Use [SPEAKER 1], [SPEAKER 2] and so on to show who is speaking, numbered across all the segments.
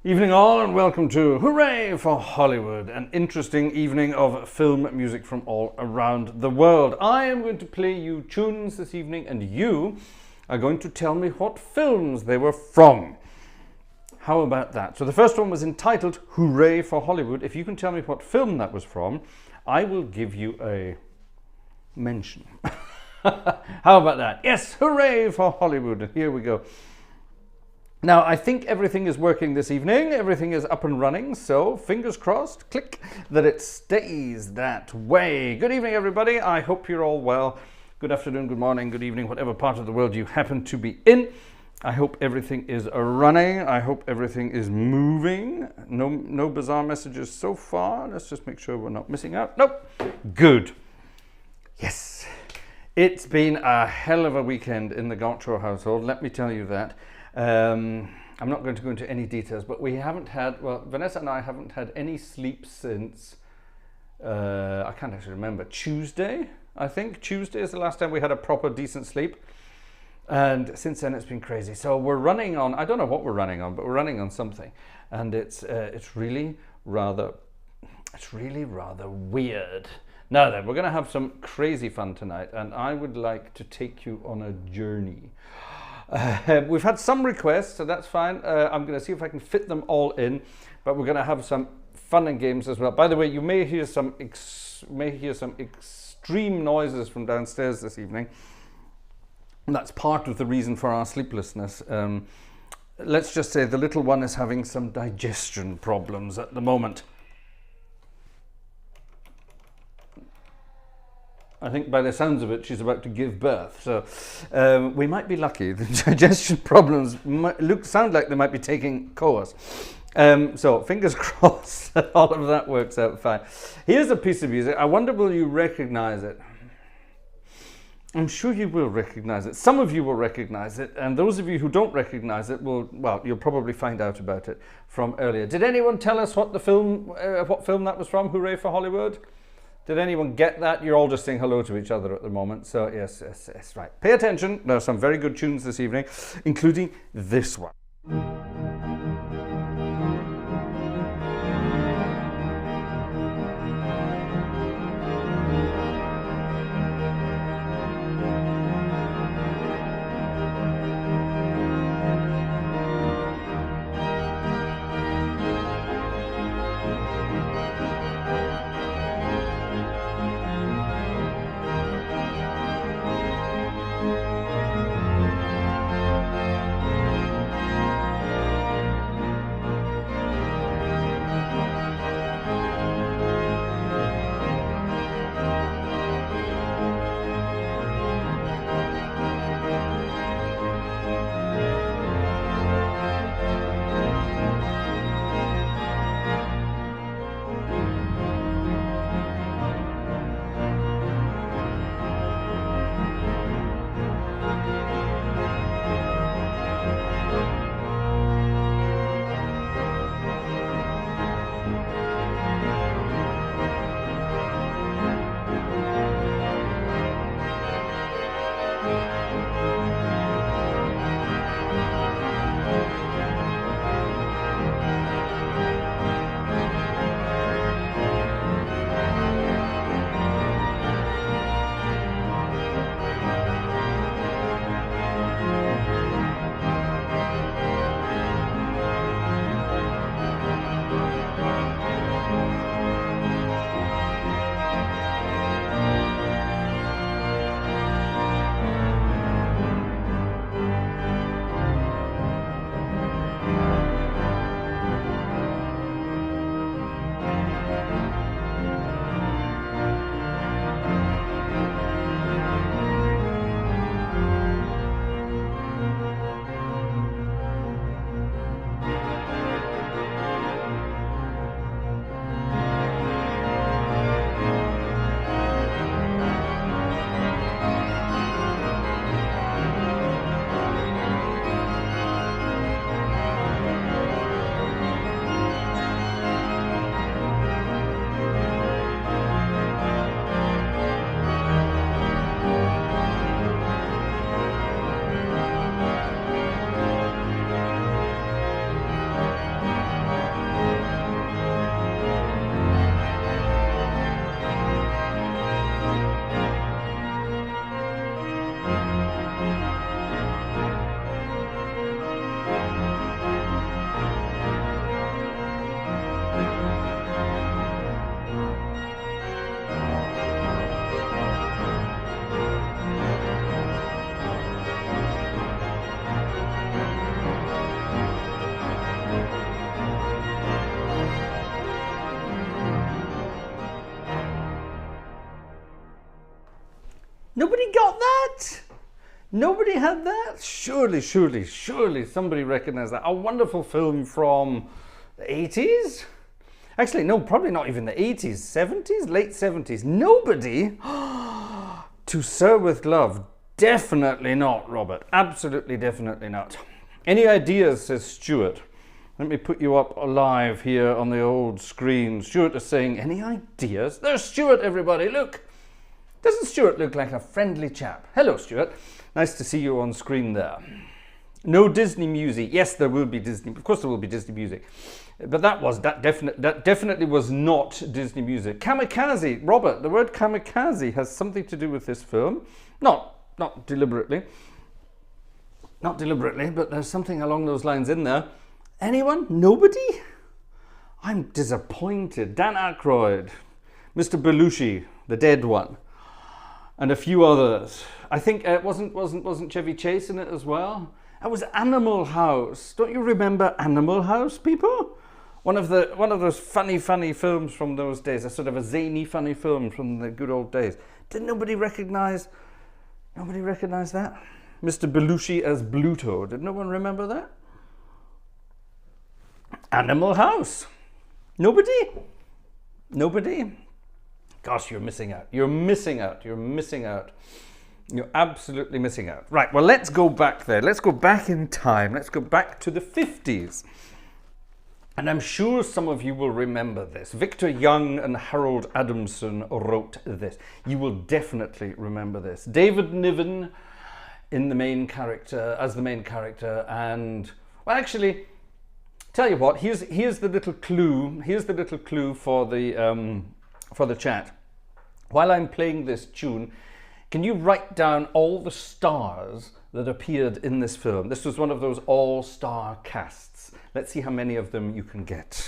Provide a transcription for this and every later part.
[SPEAKER 1] Evening all, and welcome to Hooray for Hollywood, an interesting evening of film music from all around the world. I am going to play you tunes this evening, and you are going to tell me what films they were from. How about that? So the first one was entitled Hooray for Hollywood. If you can tell me what film that was from, I will give you a mention. How about that? Yes, hooray for Hollywood. Here we go. Now, I think everything is working this evening. Everything is up and running. So, fingers crossed, click, that it stays that way. Good evening, everybody. I hope you're all well. Good afternoon, good morning, good evening, whatever part of the world you happen to be in. I hope everything is running. I hope everything is moving. No bizarre messages so far. Let's just make sure we're not missing out. Nope. Good. Yes. It's been a hell of a weekend in the Gartshore household. Let me tell you that. I'm not going to go into any details, but we haven't had, well, Vanessa and I haven't had any sleep since, I can't actually remember, Tuesday, I think. Tuesday is the last time we had a proper decent sleep. And since then it's been crazy. So we're running on, I don't know what we're running on, but we're running on something. And it's really rather weird. Now then, we're going to have some crazy fun tonight, and I would like to take you on a journey. We've had some requests, so that's fine. I'm going to see if I can fit them all in, but we're going to have some fun and games as well. By the way, you may hear some extreme noises from downstairs this evening, and that's part of the reason for our sleeplessness. Let's just say the little one is having some digestion problems at the moment. I think by the sounds of it, she's about to give birth. So we might be lucky. The digestion problems sound like they might be taking course. So fingers crossed that all of that works out fine. Here's a piece of music. I wonder, will you recognize it? I'm sure you will recognize it. Some of you will recognize it. And those of you who don't recognize it well, you'll probably find out about it from earlier. Did anyone tell us what film that was from? Hooray for Hollywood? Did anyone get that? You're all just saying hello to each other at the moment. So yes, right. Pay attention. There are some very good tunes this evening, including this one. got that? Nobody had that? Surely somebody recognized that. A wonderful film from the 80s? Actually, no, probably not even the 80s. 70s? Late 70s. Nobody? To Sir with Love. Definitely not, Robert. Absolutely, definitely not. Any ideas, says Stuart. Let me put you up live here on the old screen. Stuart is saying, any ideas? There's Stuart, everybody, look. Doesn't Stuart look like a friendly chap? Hello, Stuart. Nice to see you on screen there. No Disney music. Yes, there will be Disney. Of course there will be Disney music. But that definitely was not Disney music. Kamikaze. Robert, the word kamikaze has something to do with this film. Not deliberately. Not deliberately, but there's something along those lines in there. Anyone? Nobody? I'm disappointed. Dan Aykroyd, Mr. Belushi, the dead one, and a few others. I think wasn't Chevy Chase in it as well? That was Animal House. Don't you remember Animal House, people? One of those funny films from those days. A sort of a zany funny film from the good old days. Did nobody recognize that? Mr. Belushi as Bluto. Did no one remember that? Animal House. Nobody? Gosh, you're missing out. You're absolutely missing out. Right, well, let's go back there. Let's go back in time. Let's go back to the 50s. And I'm sure some of you will remember this. Victor Young and Harold Adamson wrote this. You will definitely remember this. David Niven as the main character, and, well, actually, tell you what, here's the little clue. Here's the little clue for the chat. While I'm playing this tune, can you write down all the stars that appeared in this film? This was one of those all-star casts. Let's see how many of them you can get.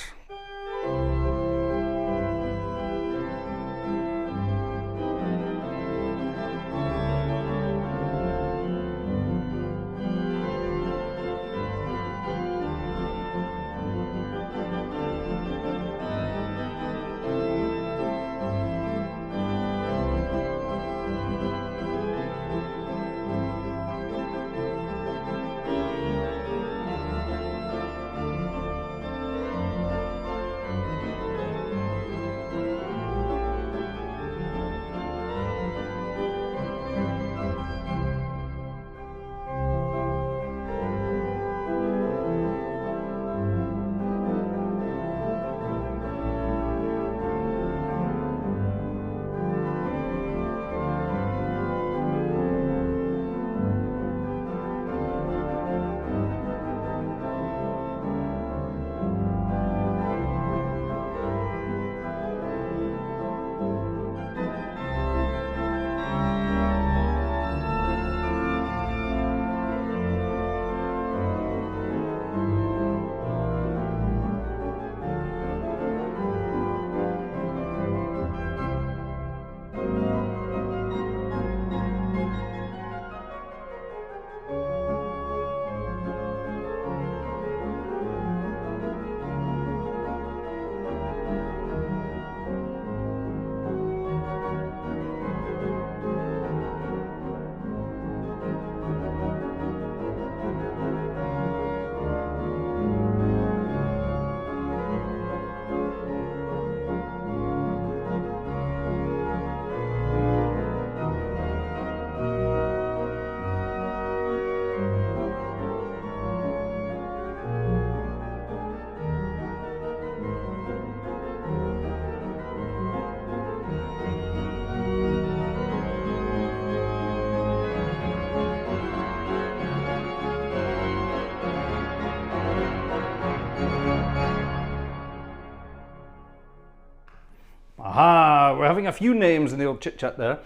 [SPEAKER 1] Aha, we're having a few names in the old chit-chat there.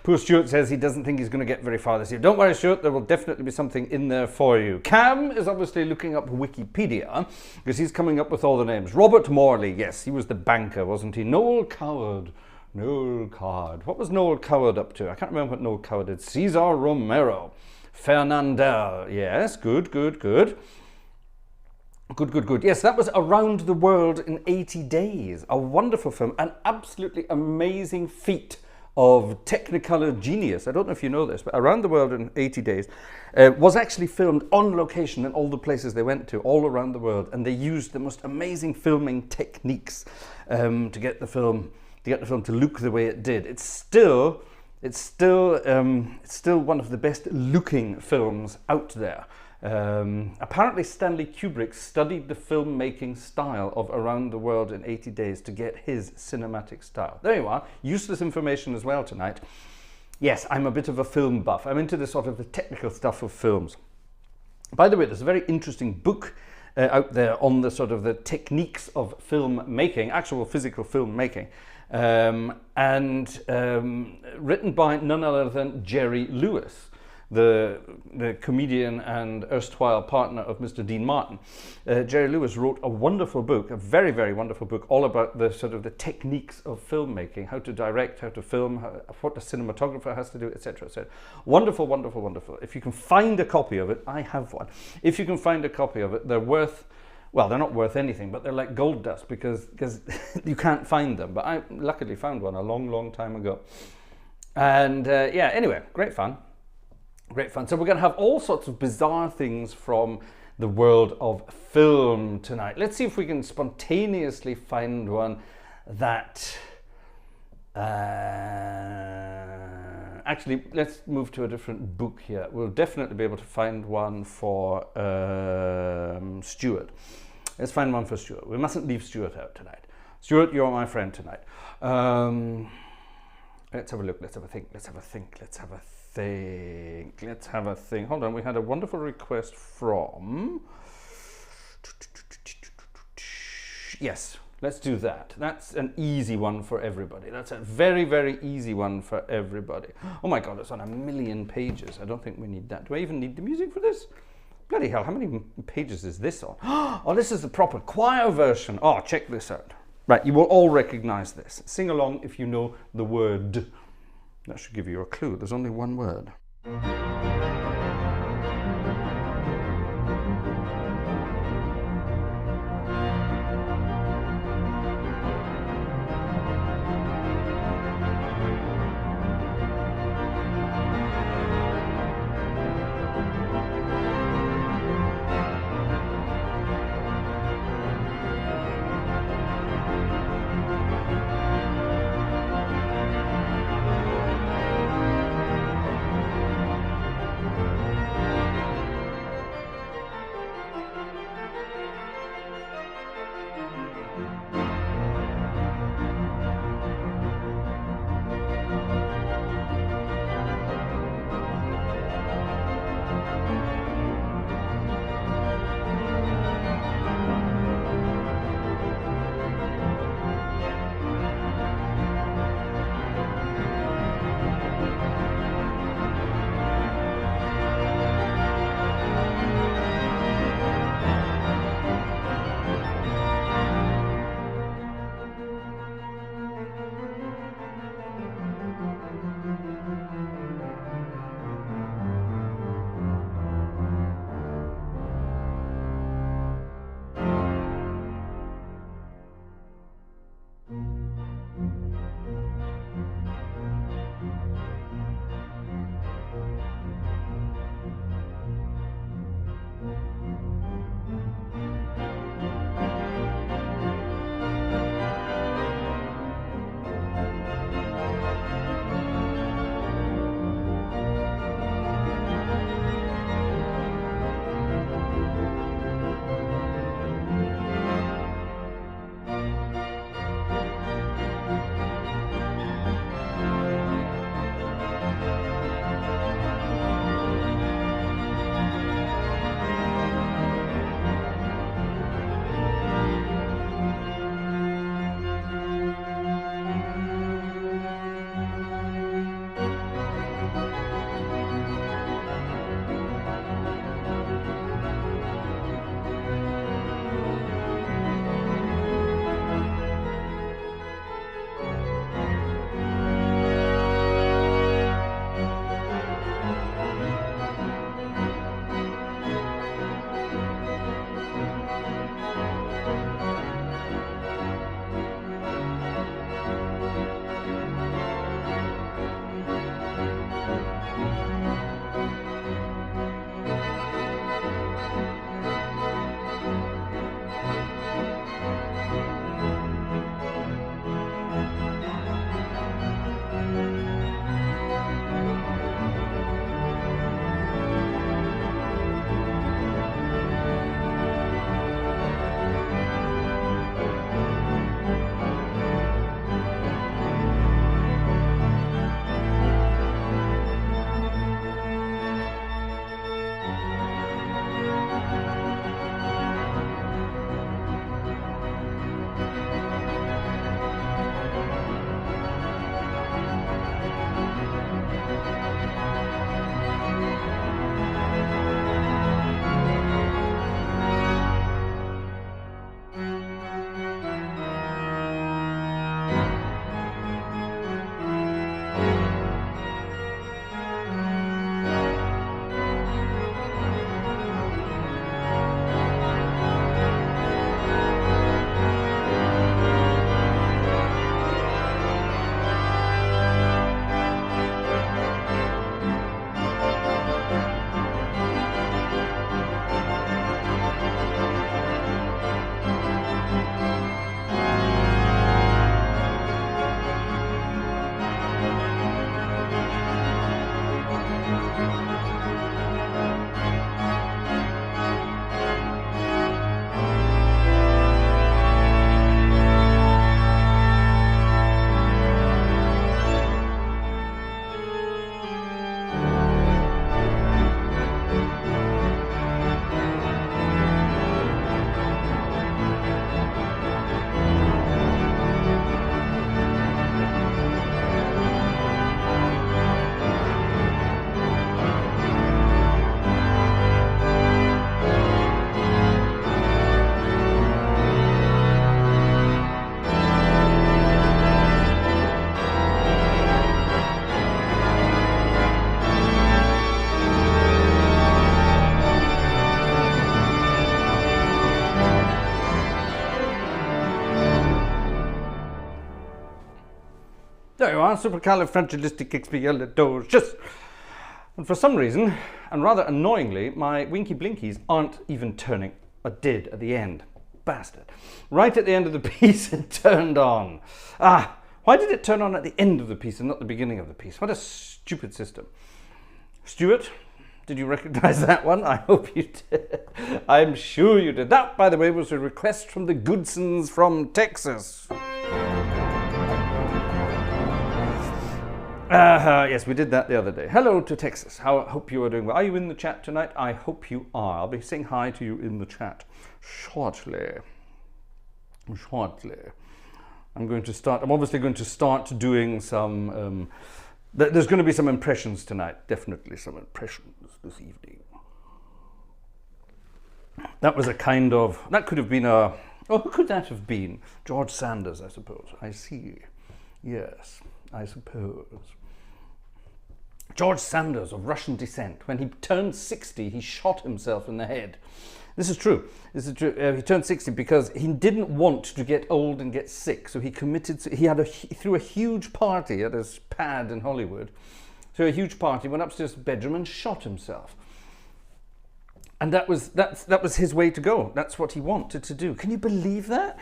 [SPEAKER 1] Poor Stuart says he doesn't think he's going to get very far this year. Don't worry, Stuart, there will definitely be something in there for you. Cam is obviously looking up Wikipedia because he's coming up with all the names. Robert Morley, yes, he was the banker, wasn't he? Noel Coward. What was Noel Coward up to? I can't remember what Noel Coward did. Cesar Romero. Fernandel, yes, good. Yes, that was Around the World in 80 Days. A wonderful film, an absolutely amazing feat of Technicolor genius. I don't know if you know this, but Around the World in 80 Days was actually filmed on location in all the places they went to all around the world, and they used the most amazing filming techniques to get the film to look the way it did. It's still one of the best looking films out there. Apparently Stanley Kubrick studied the filmmaking style of Around the World in 80 Days to get his cinematic style. There you are, useless information as well tonight. Yes, I'm a bit of a film buff. I'm into the sort of the technical stuff of films. By the way, there's a very interesting book out there on the sort of the techniques of filmmaking, actual physical filmmaking, written by none other than Jerry Lewis, the comedian and erstwhile partner of Mr. Dean Martin. Jerry Lewis wrote a wonderful book, a very, very wonderful book, all about the sort of the techniques of filmmaking, how to direct, how to film, what the cinematographer has to do, etc., etc. Wonderful, wonderful, wonderful. If you can find a copy of it, I have one. If you can find a copy of it, they're worth, well, they're not worth anything, but they're like gold dust because you can't find them. But I luckily found one a long, long time ago. And yeah, anyway, great fun. Great fun. So we're going to have all sorts of bizarre things from the world of film tonight. Let's see if we can spontaneously find one that... actually, let's move to a different book here. We'll definitely be able to find one for Stuart. Let's find one for Stuart. We mustn't leave Stuart out tonight. Stuart, you're my friend tonight. Let's have a look. Let's have a think. Let's have a think. Let's have a think. Let's have a think. Hold on, we had a wonderful request from... Yes, let's do that. That's an easy one for everybody. That's a very, very easy one for everybody. Oh my God, it's on 1,000,000 pages. I don't think we need that. Do I even need the music for this? Bloody hell, how many pages is this on? Oh, this is the proper choir version. Oh, check this out. Right, you will all recognize this. Sing along if you know the word. That should give you a clue. There's only one word. are supercalifragilisticexpialidocious. And for some reason, and rather annoyingly, my winky blinkies aren't even turning, or did at the end. Bastard. Right at the end of the piece, it turned on. Ah, why did it turn on at the end of the piece and not the beginning of the piece? What a stupid system. Stuart, did you recognize that one? I hope you did. I'm sure you did. That, by the way, was a request from the Goodsons from Texas. Yes, we did that the other day. Hello to Texas. Hope you are doing well. Are you in the chat tonight? I hope you are. I'll be saying hi to you in the chat shortly. I'm obviously going to start doing some, there's going to be some impressions tonight. Definitely some impressions this evening. That was a kind of, that could have been a, oh, who could that have been? George Sanders, I suppose. I see. Yes, I suppose. George Sanders of Russian descent. When he turned 60, he shot himself in the head. This is true. This is true. He turned 60 because he didn't want to get old and get sick. So he threw a huge party at his pad in Hollywood. So a huge party, went upstairs to his bedroom and shot himself. And that was his way to go. That's what he wanted to do. Can you believe that?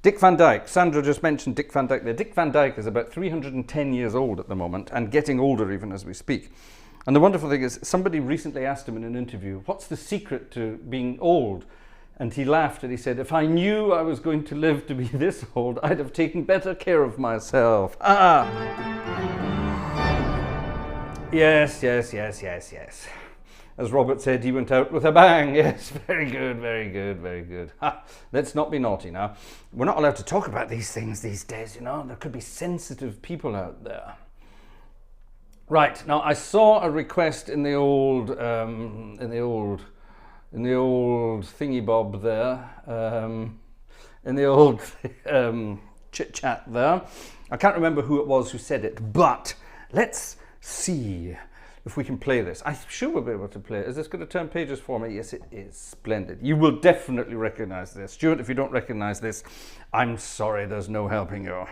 [SPEAKER 1] Dick Van Dyke. Sandra just mentioned Dick Van Dyke there. Dick Van Dyke is about 310 years old at the moment and getting older even as we speak. And the wonderful thing is, somebody recently asked him in an interview, what's the secret to being old? And he laughed and he said, if I knew I was going to live to be this old, I'd have taken better care of myself. Ah! Yes. As Robert said, he went out with a bang. Yes, very good. Ha, let's not be naughty now. We're not allowed to talk about these things these days, you know. There could be sensitive people out there. Right, now I saw a request in the old thingy bob there, in the old chit chat there. I can't remember who it was who said it, but let's see if we can play this. I'm sure we'll be able to play it. Is this going to turn pages for me? Yes, it is. Splendid. You will definitely recognize this. Stuart, if you don't recognize this, I'm sorry, there's no helping you.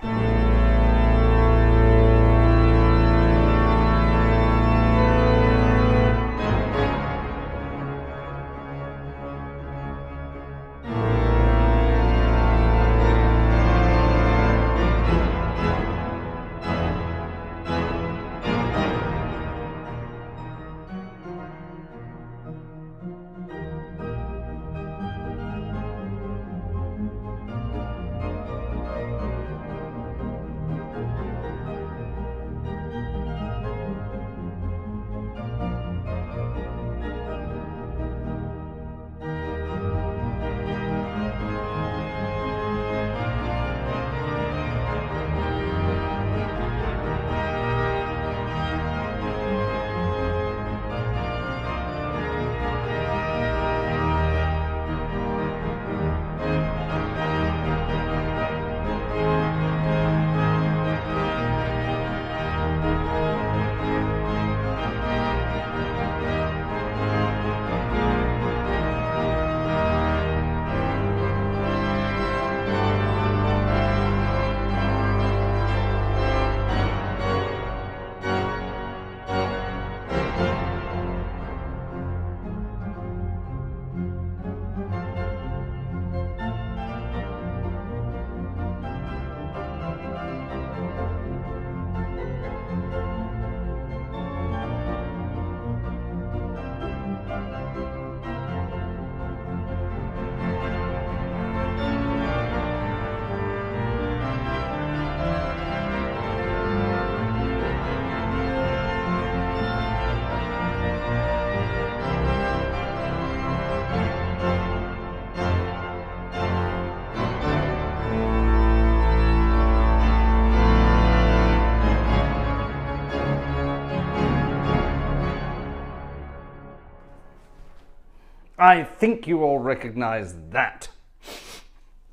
[SPEAKER 1] I think you all recognize that.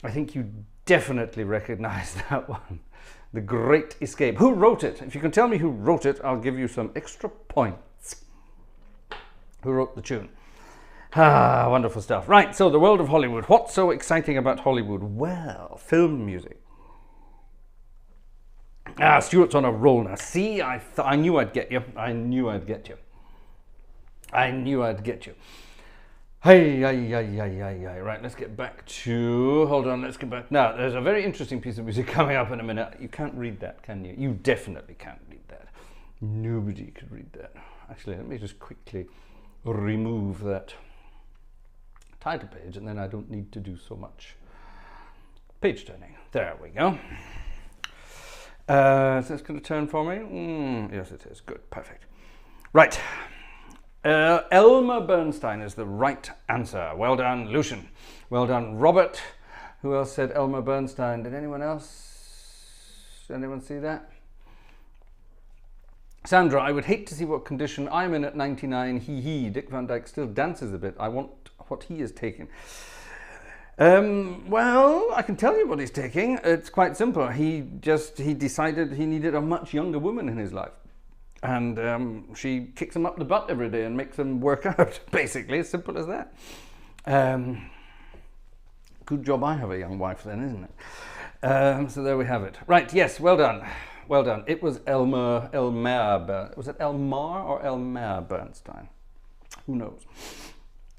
[SPEAKER 1] I think you definitely recognize that one. The Great Escape. Who wrote it? If you can tell me who wrote it, I'll give you some extra points. Who wrote the tune? Ah, wonderful stuff. Right, so the world of Hollywood. What's so exciting about Hollywood? Well, film music. Ah, Stuart's on a roll now. See, I knew I'd get you. I knew I'd get you. I knew I'd get you. Hey, right, let's get back to, hold on, let's get back. Now, there's a very interesting piece of music coming up in a minute. You can't read that, can you? You definitely can't read that. Nobody could read that. Actually, let me just quickly remove that title page, and then I don't need to do so much page turning. There we go. So it's going to turn for me? Yes, it is. Good, perfect. Right. Elmer Bernstein is the right answer. Well done, Lucian. Well done, Robert. Who else said Elmer Bernstein? Did anyone else? Anyone see that? Sandra, I would hate to see what condition I'm in at 99. Hee. Dick Van Dyke still dances a bit. I want what he is taking. Well, I can tell you what he's taking. It's quite simple. He decided he needed a much younger woman in his life. And she kicks him up the butt every day and makes him work out, basically, as simple as that. Good job I have a young wife then, isn't it? So there we have it. Right, yes, well done. Well done. It was Elmer, was it Elmar or Elmer Bernstein? Who knows?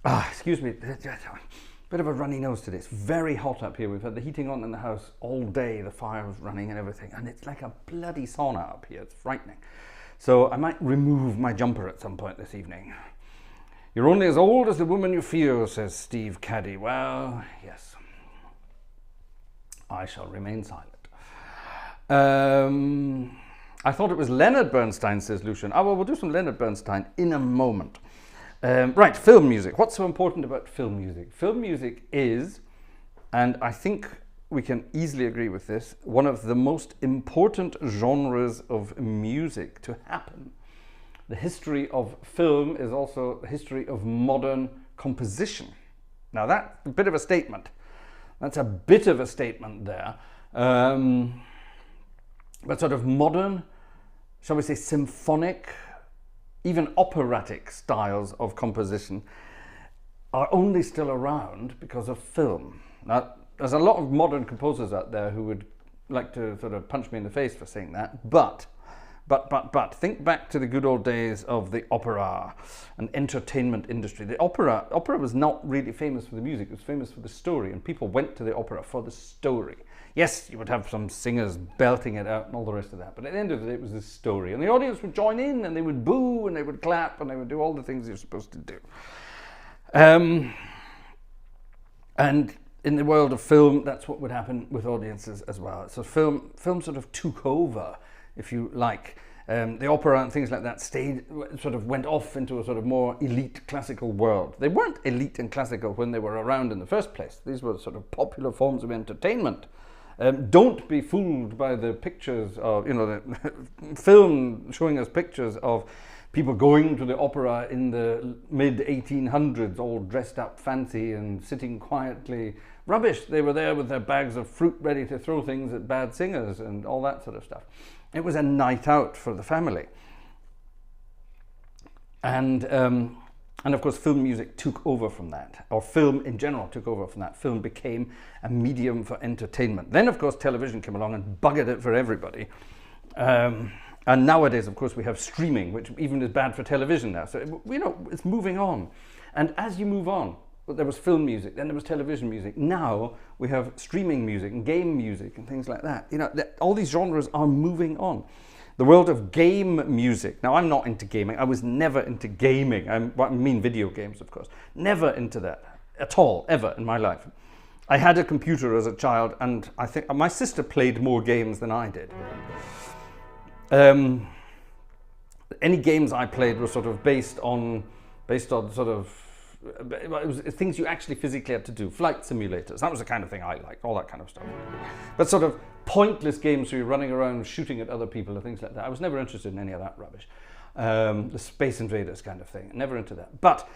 [SPEAKER 1] Excuse me, bit of a runny nose today. It's very hot up here. We've had the heating on in the house all day, the fire was running and everything, and it's like a bloody sauna up here. It's frightening. So I might remove my jumper at some point this evening. You're only as old as the woman you feel, says Steve Caddy. Well, yes. I shall remain silent. I thought it was Leonard Bernstein, says Lucian. Oh, well, we'll do some Leonard Bernstein in a moment. Right, film music. What's so important about film music? Film music is, and I think we can easily agree with this, one of the most important genres of music to happen. The history of film is also the history of modern composition. Now that's a bit of a statement. That's a bit of a statement there. But sort of modern, shall we say symphonic, even operatic styles of composition are only still around because of film. Now, there's a lot of modern composers out there who would like to sort of punch me in the face for saying that, but think back to the good old days of the opera and entertainment industry. The opera was not really famous for the music, it was famous for the story, and people went to the opera for the story. Yes, you would have some singers belting it out and all the rest of that, but at the end of the day it was the story, and the audience would join in and they would boo and they would clap and they would do all the things you're supposed to do. And in the world of film, that's what would happen with audiences as well. So film sort of took over, if you like. The opera and things like that sort of went off into a sort of more elite classical world. They weren't elite and classical when they were around in the first place. These were sort of popular forms of entertainment. Don't be fooled by the pictures of, the film showing us pictures of people going to the opera in the mid-1800s, all dressed up fancy and sitting quietly. Rubbish. They were there with their bags of fruit ready to throw things at bad singers and all that sort of stuff. It was a night out for the family. And of course, film music took over from that, or film in general took over from that. Film became a medium for entertainment. Then, of course, television came along and buggered it for everybody. And nowadays, of course, we have streaming, which even is bad for television now. So, it's moving on. And as you move on, there was film music, then there was television music. Now we have streaming music and game music and things like that. All these genres are moving on. The world of game music. Now, I'm not into gaming. I was never into gaming. I mean video games, of course. Never into that at all, ever in my life. I had a computer as a child, and I think my sister played more games than I did. Any games I played were sort of based on sort of, it was things you actually physically had to do. Flight simulators, that was the kind of thing I liked, all that kind of stuff. But sort of pointless games where you're running around shooting at other people and things like that. I was never interested in any of that rubbish. The Space Invaders kind of thing, never into that. But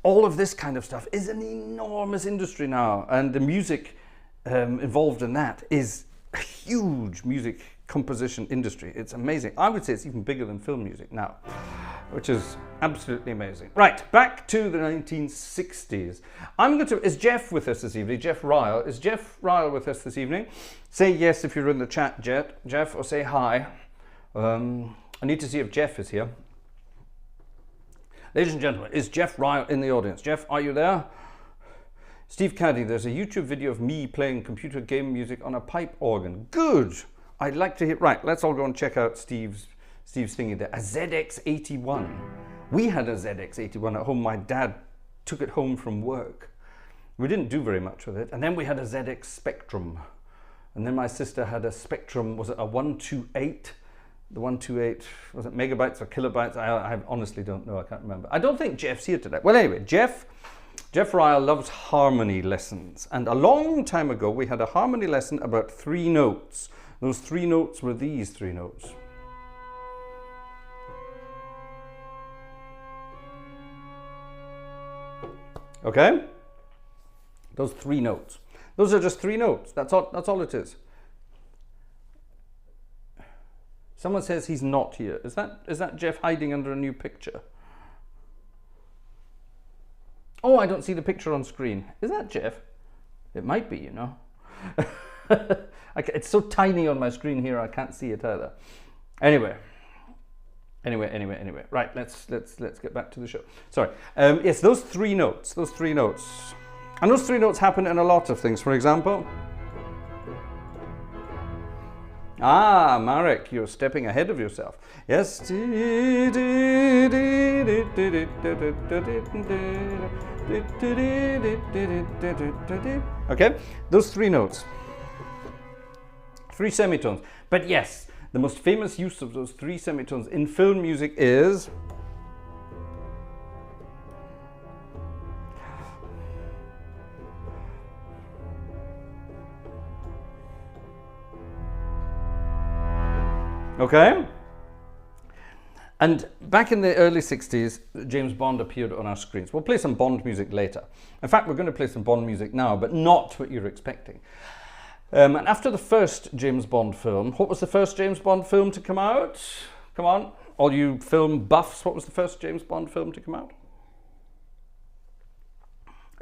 [SPEAKER 1] all of this kind of stuff is an enormous industry now, and the music involved in that is a huge music composition industry. It's amazing. I would say it's even bigger than film music now, which is absolutely amazing. Right, back to the 1960s. Is Jeff with us this evening? Jeff Ryle. Is Jeff Ryle with us this evening? Say yes if you're in the chat, Jeff, or say hi. I need to see if Jeff is here. Ladies and gentlemen, is Jeff Ryle in the audience? Jeff, are you there? Steve Caddy, there's a YouTube video of me playing computer game music on a pipe organ. Good. I'd like to hear. Right, let's all go and check out Steve's thingy there. A ZX81. We had a ZX81 at home. My dad took it home from work. We didn't do very much with it. And then we had a ZX Spectrum. And then my sister had a Spectrum, was it a 128? The 128, was it megabytes or kilobytes? I honestly don't know, I can't remember. I don't think Jeff's here today. Well, anyway, Jeff Ryle loves harmony lessons. And a long time ago, we had a harmony lesson about 3 notes. Those 3 notes were these 3 notes. Okay? Those 3 notes. Those are just 3 notes. That's all it is. Someone says he's not here. Is that Jeff hiding under a new picture? Oh, I don't see the picture on screen. Is that Jeff? It might be, you know. It's so tiny on my screen here, I can't see it either. Anyway. Right, let's get back to the show. Sorry. Yes, those 3 notes. And those 3 notes happen in a lot of things. For example, Marek, you're stepping ahead of yourself. Yes. Okay, those 3 notes. 3 semitones. But yes, the most famous use of those 3 semitones in film music is... Okay? And back in the early 60s, James Bond appeared on our screens. We'll play some Bond music later. In fact, we're going to play some Bond music now, but not what you're expecting. And after the first James Bond film, what was the first James Bond film to come out? Come on, all you film buffs, what was the first James Bond film to come out?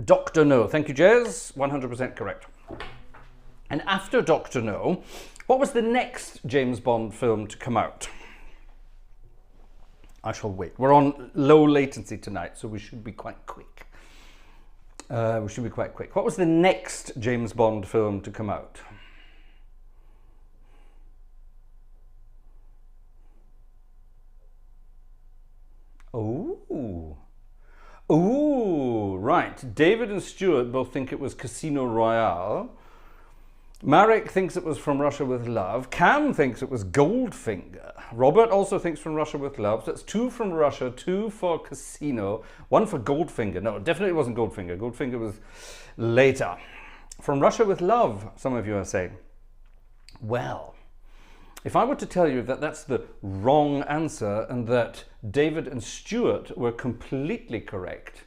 [SPEAKER 1] Dr. No. Thank you, Jez. 100% correct. And after Dr. No, what was the next James Bond film to come out? I shall wait. We're on low latency tonight, so we should be quite quick. What was the next James Bond film to come out? Oh, right. David and Stuart both think it was Casino Royale. Marek thinks it was From Russia with Love. Cam thinks it was Goldfinger. Robert also thinks From Russia with Love. So that's 2 from Russia, 2 for Casino, 1 for Goldfinger. No, it definitely wasn't Goldfinger. Goldfinger was later. From Russia with Love, some of you are saying. Well, if I were to tell you that that's the wrong answer and that David and Stuart were completely correct,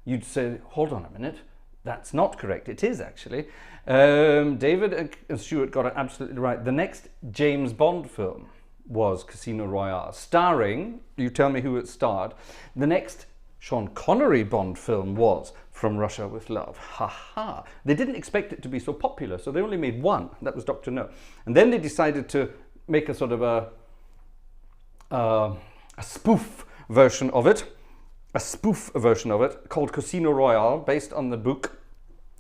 [SPEAKER 1] you'd say, hold on a minute. That's not correct. It is actually. David and Stuart got it absolutely right. The next James Bond film was Casino Royale, starring, you tell me who it starred. The next Sean Connery Bond film was From Russia with Love. Ha ha. They didn't expect it to be so popular, so they only made 1. That was Dr. No. And then they decided to make a sort of a spoof version of it. A spoof version of it called Casino Royale, based on the book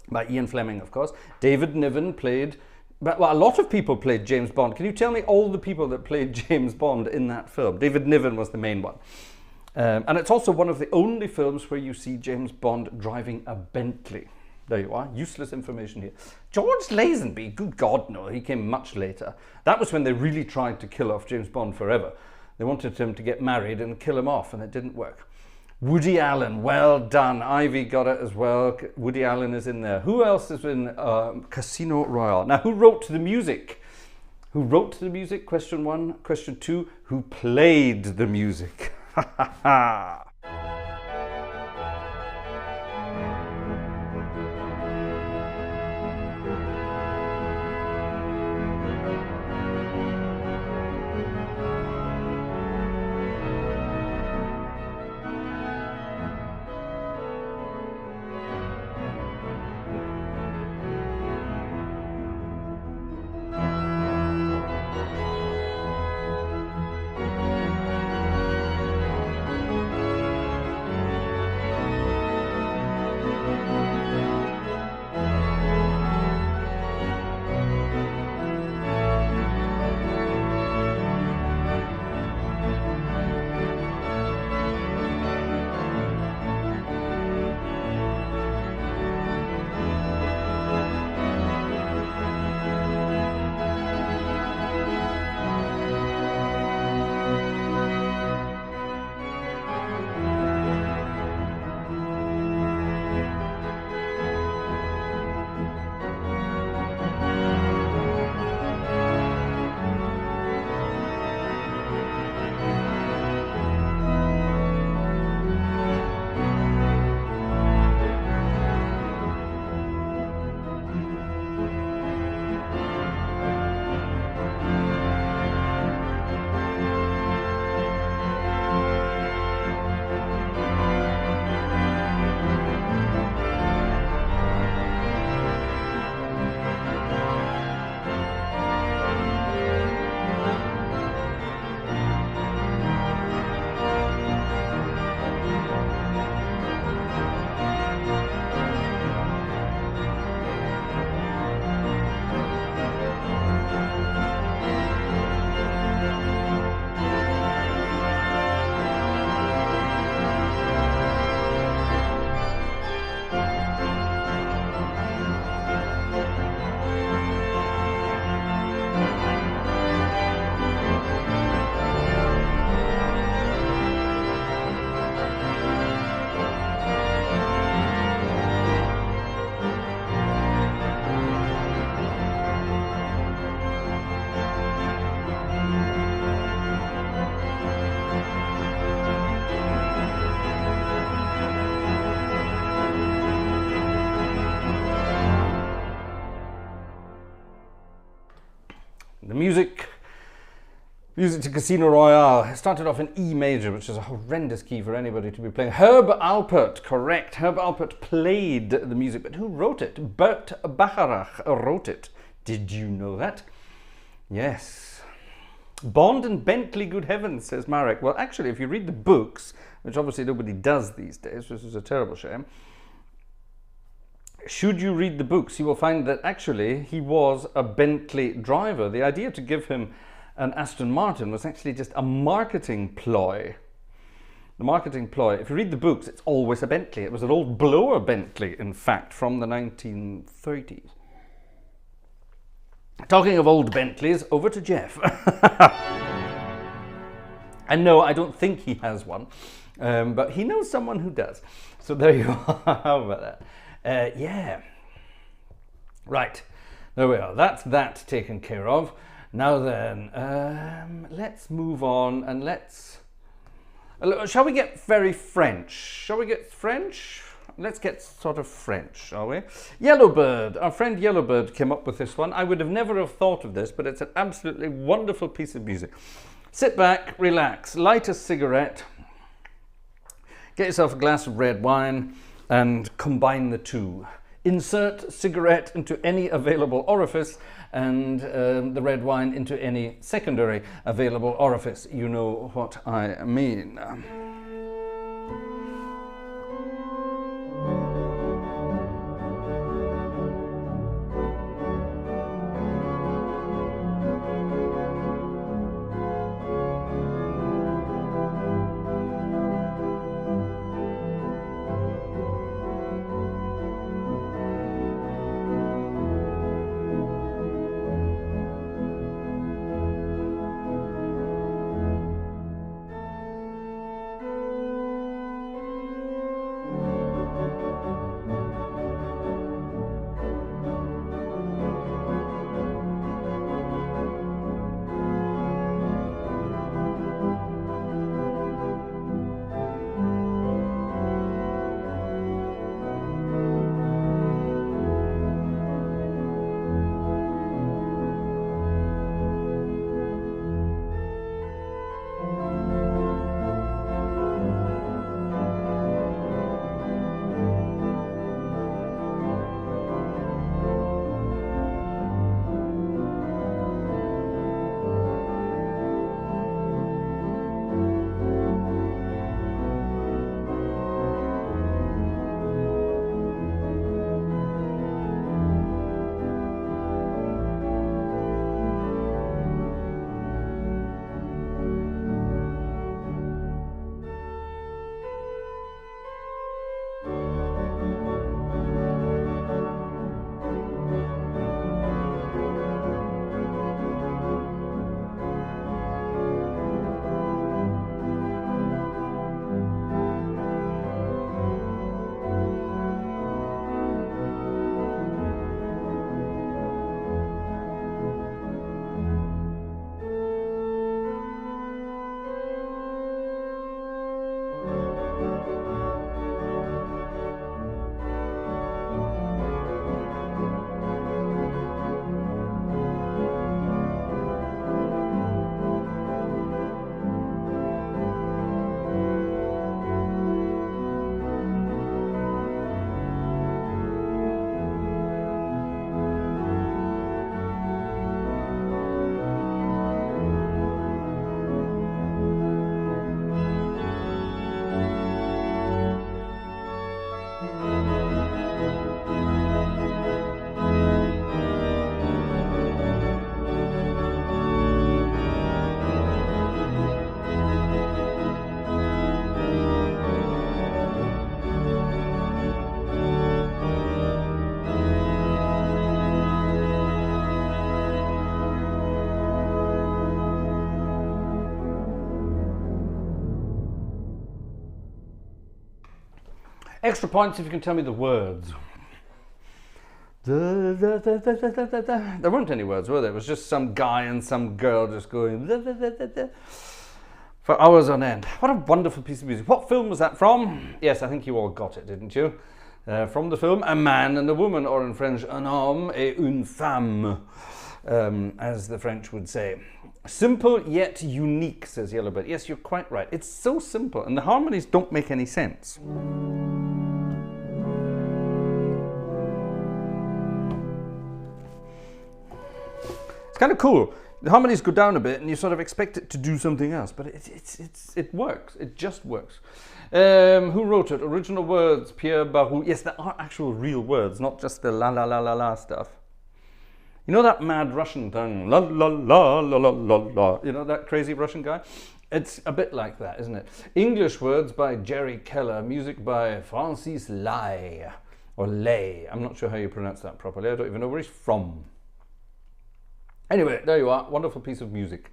[SPEAKER 1] by Ian Fleming, of course. David Niven played, well, a lot of people played James Bond. Can you tell me all the people that played James Bond in that film? David Niven was the main one. And it's also one of the only films where you see James Bond driving a Bentley. There you are, useless information here. George Lazenby, good God, no, he came much later. That was when they really tried to kill off James Bond forever. They wanted him to get married and kill him off, and it didn't work. Woody Allen, well done. Ivy got it as well. Woody Allen is in there. Who else is in Casino Royale? Now, who wrote the music? Who wrote the music? Question 1. Question 2. Who played the music? Ha ha ha. The music to Casino Royale. It started off in E major, which is a horrendous key for anybody to be playing. Herb Alpert, correct. Herb Alpert played the music, but who wrote it? Bert Bacharach wrote it. Did you know that? Yes. Bond and Bentley, good heavens, says Marek. Well, actually, if you read the books, which obviously nobody does these days, which is a terrible shame, should you read the books, you will find that actually he was a Bentley driver. The idea to give him an Aston Martin was actually just a marketing ploy. The marketing ploy. If you read the books, it's always a Bentley. It was an old blower Bentley, in fact, from the 1930s. Talking of old Bentleys, over to Jeff. And no, I don't think he has one, but he knows someone who does. So there you are. How about that? Yeah. Right. There we are. That's that taken care of. Now then, let's move on and let's... Shall we get very French? Shall we get French? Let's get sort of French, shall we? Yellowbird. Our friend Yellowbird came up with this one. I would have never have thought of this, but it's an absolutely wonderful piece of music. Sit back, relax, light a cigarette, get yourself a glass of red wine, and combine the two. Insert cigarette into any available orifice and the red wine into any secondary available orifice. You know what I mean. Extra points if you can tell me the words. There weren't any words, were there? It was just some guy and some girl just going for hours on end. What a wonderful piece of music. What film was that from? Yes, I think you all got it, didn't you? From the film A Man and a Woman, or in French, Un homme et une femme. as the French would say. Simple yet unique, says Yellowbird. Yes, you're quite right. It's so simple, and the harmonies don't make any sense. It's kind of cool. The harmonies go down a bit, and you sort of expect it to do something else, but it works. It just works. Who wrote it? Original words, Pierre Barou. Yes, there are actual real words, not just the la la la la la stuff. You know that mad Russian thing? La la la la la la la. You know that crazy Russian guy? It's a bit like that, isn't it? English words by Jerry Keller. Music by Francis Lai. Or Lay. I'm not sure how you pronounce that properly. I don't even know where he's from. Anyway, there you are. Wonderful piece of music.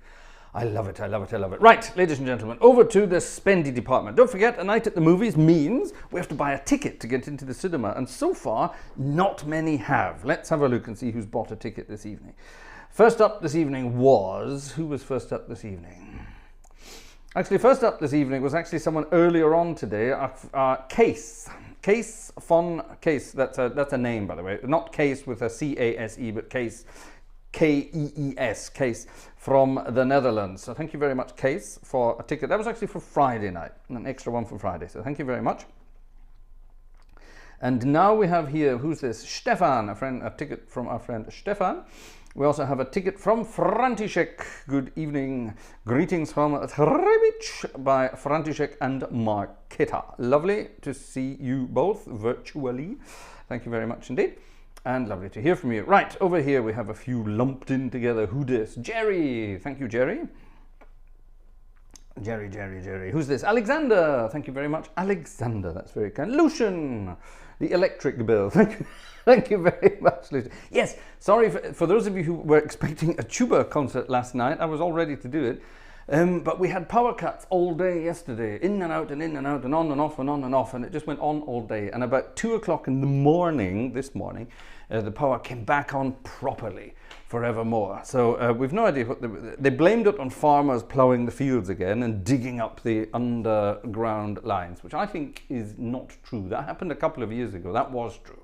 [SPEAKER 1] I love it, I love it, I love it. Right, ladies and gentlemen, over to the spendy department. Don't forget, a night at the movies means we have to buy a ticket to get into the cinema. And so far, not many have. Let's have a look and see who's bought a ticket this evening. First up this evening was... Who was first up this evening? Actually, first up this evening was actually someone earlier on today. Case. Case von Case. That's a name, by the way. Not Case with a C-A-S-E, but Case... K-E-E-S, Case, from the Netherlands. So thank you very much, Case, for a ticket. That was actually for Friday night, an extra one for Friday. So thank you very much. And now we have here, who's this? Stefan, a ticket from our friend Stefan. We also have a ticket from František. Good evening. Greetings from Trebic by František and Marketa. Lovely to see you both virtually. Thank you very much indeed. And lovely to hear from you. Right, over here we have a few lumped in together. Who dis? Jerry. Thank you, Jerry. Jerry. Who's this? Alexander. Thank you very much. Alexander, that's very kind. Lucian, the electric bill. Thank you very much, Lucian. Yes, sorry for those of you who were expecting a tuba concert last night. I was all ready to do it. But we had power cuts all day yesterday, in and out and in and out and on and off and on and off, and it just went on all day. And about 2 o'clock in the morning, this morning, the power came back on properly forevermore. So we've no idea what they blamed it on farmers ploughing the fields again and digging up the underground lines, which I think is not true. That happened a couple of years ago. That was true,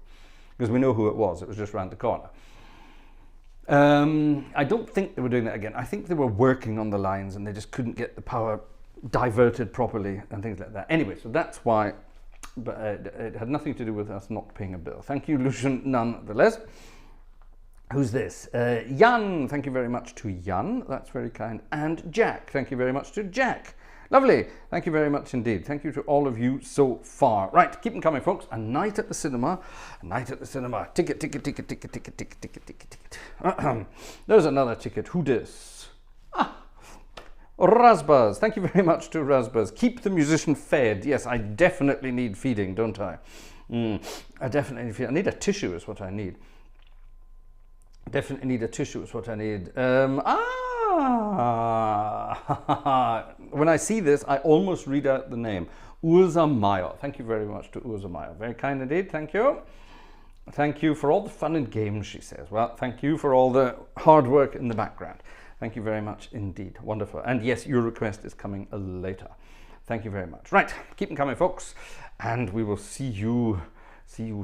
[SPEAKER 1] because we know who it was. It was just around the corner. I don't think they were doing that again. I think they were working on the lines and they just couldn't get the power diverted properly and things like that. Anyway, so that's why, but it had nothing to do with us not paying a bill. Thank you, Lucian, nonetheless. Who's this? Jan, thank you very much to Jan. That's very kind. And Jack, thank you very much to Jack. Lovely. Thank you very much indeed. Thank you to all of you so far. Right, keep them coming, folks. A night at the cinema. A night at the cinema. Ticket. There's another ticket. Who dis? Rasbaz. Thank you very much to Rasbaz. Keep the musician fed. Yes, I definitely need feeding, don't I? I definitely need feeding. I need a tissue is what I need. Definitely need a tissue is what I need. When I see this, I almost read out the name. Ursa Meyer. Thank you very much to Ursa Meyer. Very kind indeed. Thank you. Thank you for all the fun and games, she says. Well, thank you for all the hard work in the background. Thank you very much indeed. Wonderful. And yes, your request is coming later. Thank you very much. Right, keep them coming, folks. And we will see you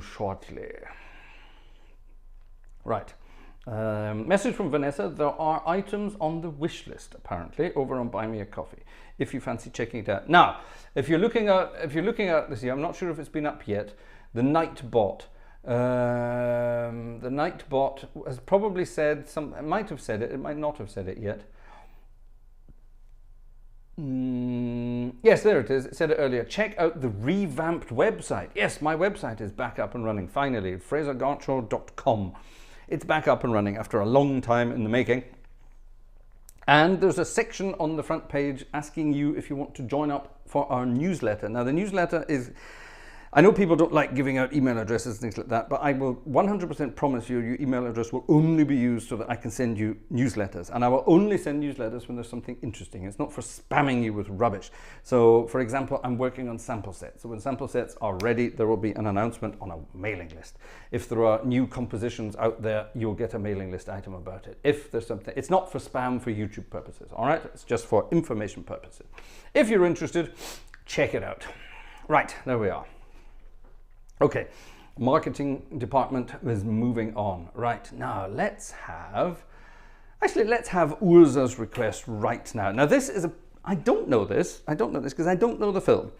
[SPEAKER 1] shortly. Right. Message from Vanessa. There are items on the wish list apparently over on Buy Me a Coffee if you fancy checking it out. Now, if you're looking at this year, I'm not sure if it's been up yet. The Nightbot. The Nightbot has probably said some. It might have said it. It might not have said it yet. Yes, there it is. It said it earlier. Check out the revamped website. Yes, my website is back up and running finally. FraserGartshore.com. It's back up and running after a long time in the making. And there's a section on the front page asking you if you want to join up for our newsletter. Now, the newsletter is... I know people don't like giving out email addresses and things like that, but I will 100% promise you your email address will only be used so that I can send you newsletters. And I will only send newsletters when there's something interesting. It's not for spamming you with rubbish. So, for example, I'm working on sample sets. So when sample sets are ready, there will be an announcement on a mailing list. If there are new compositions out there, you'll get a mailing list item about it. If there's something, it's not for spam for YouTube purposes, all right? It's just for information purposes. If you're interested, check it out. Right, there we are. Okay, marketing department is moving on. Right, now let's have Actually, let's have Ursa's request right now. Now this is I don't know this because I don't know the film.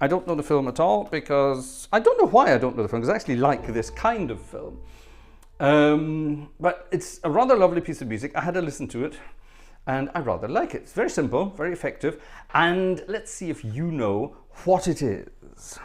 [SPEAKER 1] I don't know the film at all because I don't know why I don't know the film, because I actually like this kind of film. But it's a rather lovely piece of music. I had to listen to it and I rather like it. It's very simple, very effective. And let's see if you know what it is.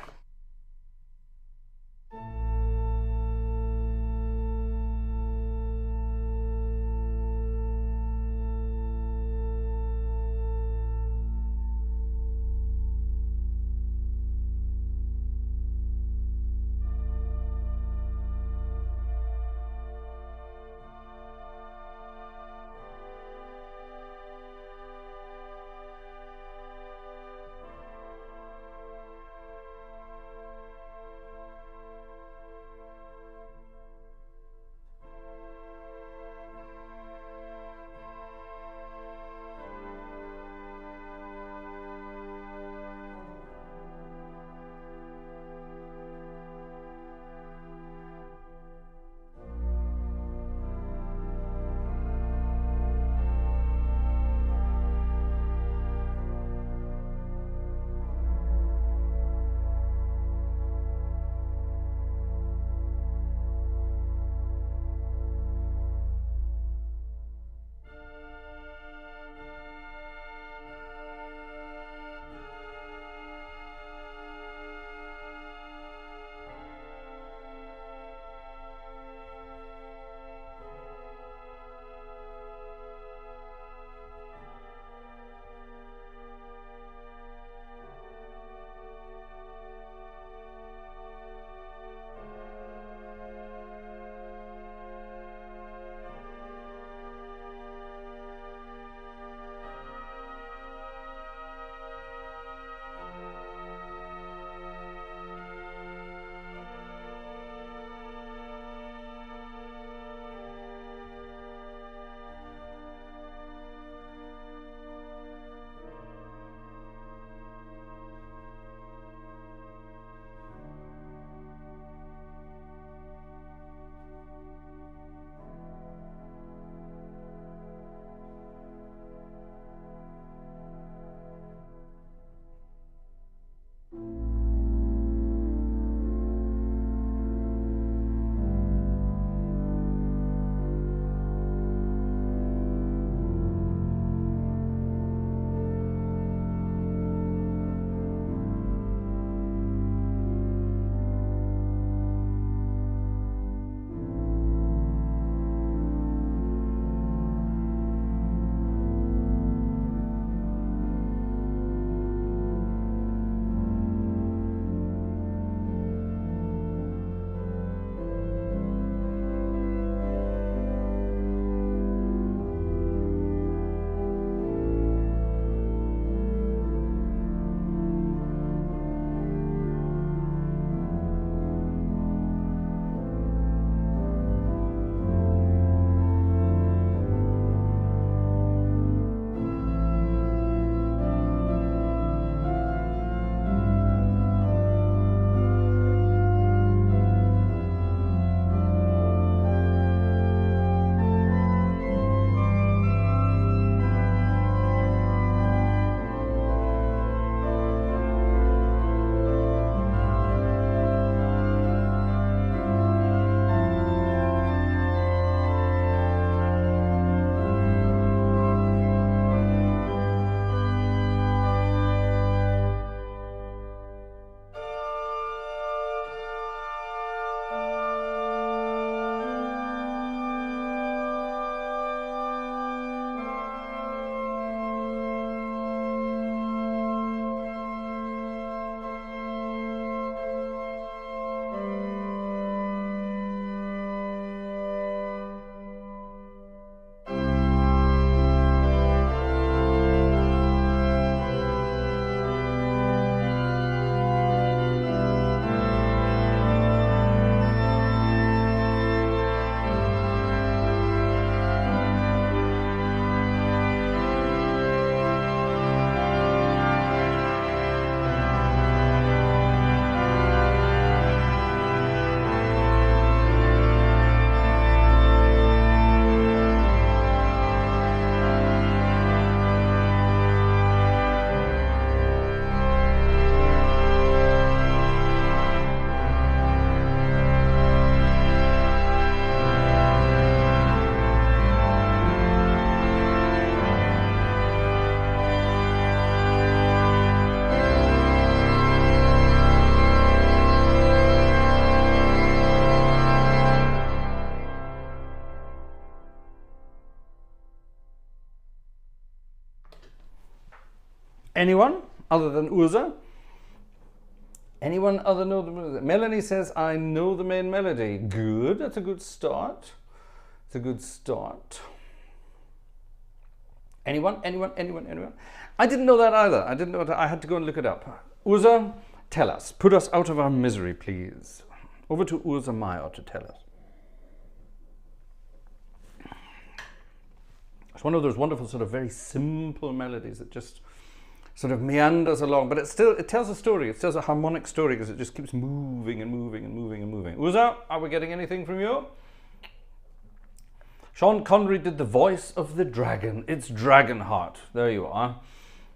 [SPEAKER 1] Anyone other than Urza? Anyone other know the melody? Melanie says, I know the main melody. Good, that's a good start. It's a good start. Anyone? I didn't know that either. I didn't know that. I had to go and look it up. Urza, tell us. Put us out of our misery, please. Over to Urza Meyer to tell us. It's one of those wonderful sort of very simple melodies that just sort of meanders along, but it tells a story. It tells a harmonic story because it just keeps moving and moving and moving and moving. Urza, are we getting anything from you? Sean Connery did the voice of the dragon. It's Dragonheart. There you are.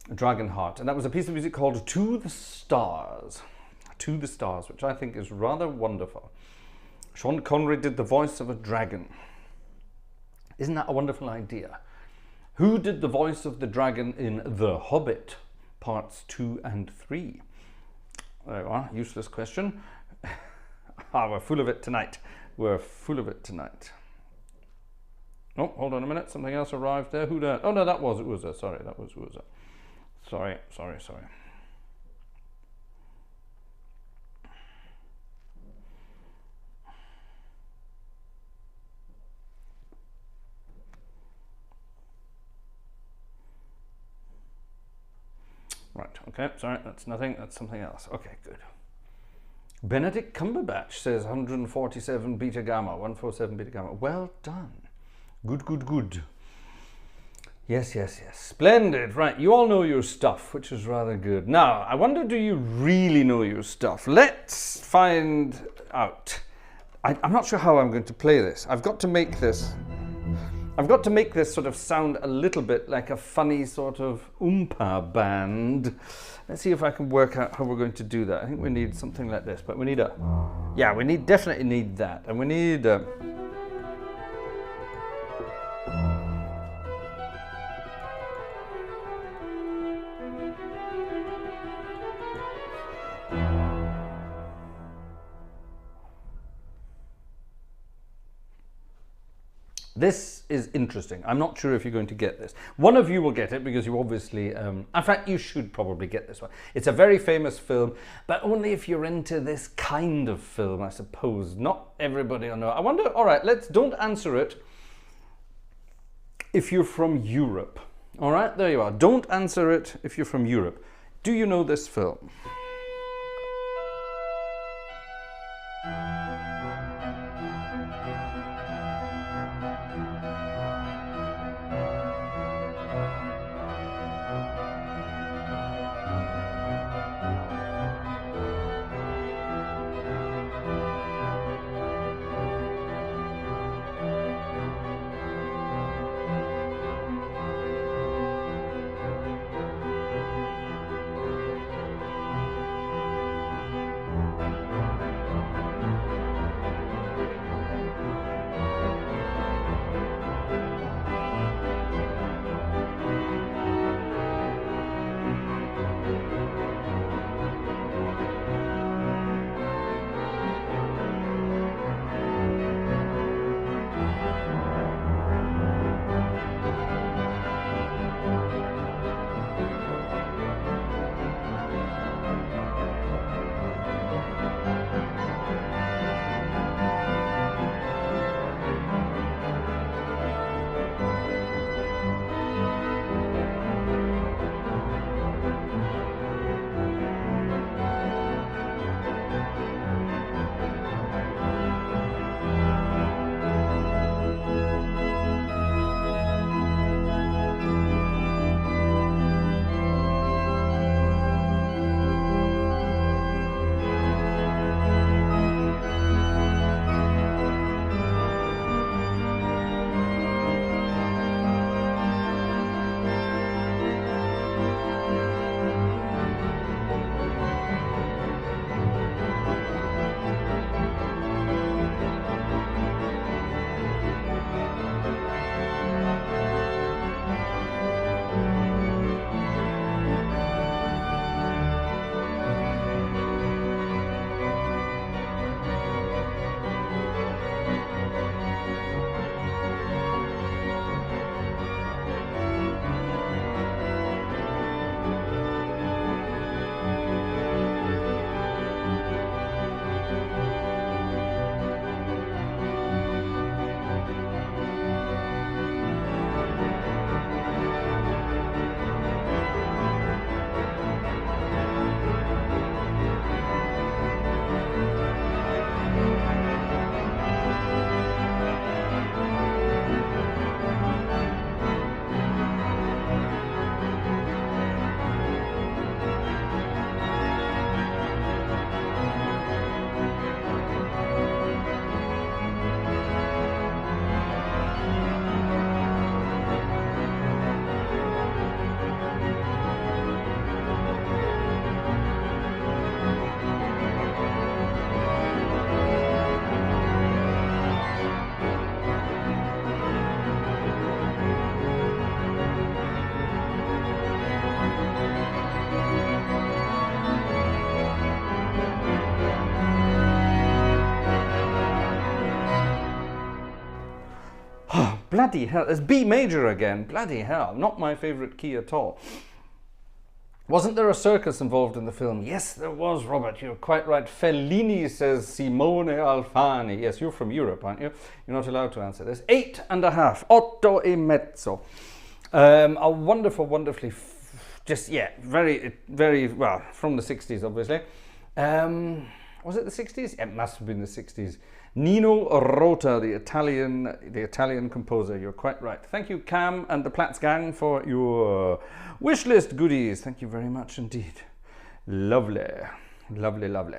[SPEAKER 1] Dragonheart. And that was a piece of music called To the Stars. To the Stars, which I think is rather wonderful. Sean Connery did the voice of a dragon. Isn't that a wonderful idea? Who did the voice of the dragon in The Hobbit, parts 2 and 3? There you are. Useless question. We're full of it tonight. We're full of it tonight. Oh, hold on a minute. Something else arrived there. Who that? Oh, no, that was Urza. Sorry, that was Urza. Sorry. Right, okay, sorry, that's nothing. That's something else. Okay, good. Benedict Cumberbatch says 147 beta gamma, 147 beta gamma. Well done. Good. Yes. Splendid. Right, you all know your stuff, which is rather good. Now, I wonder, do you really know your stuff? Let's find out. I'm not sure how I'm going to play this. I've got to make this sort of sound a little bit like a funny sort of oompa band. Let's see if I can work out how we're going to do that. I think we need something like this, but we need definitely need that. And we need this is interesting. I'm not sure if you're going to get this. One of you will get it because you obviously, in fact, you should probably get this one. It's a very famous film, but only if you're into this kind of film, I suppose. Not everybody will know. I wonder, all right, don't answer it if you're from Europe. All right, there you are. Don't answer it if you're from Europe. Do you know this film? bloody hell. It's B major again. Bloody hell. Not my favorite key at all. Wasn't there a circus involved in the film? Yes, there was, Robert. You're quite right. Fellini, says Simone Alfani. Yes, you're from Europe, aren't you? You're not allowed to answer this. 8.5. 8,5. A wonderful, wonderfully, very, very, well, from the 60s, obviously. Was it the 60s? It must have been the 60s. Nino Rota, the Italian composer. You're quite right. Thank you, Cam and the Platts gang, for your wish list goodies. Thank you very much indeed. Lovely, lovely, lovely.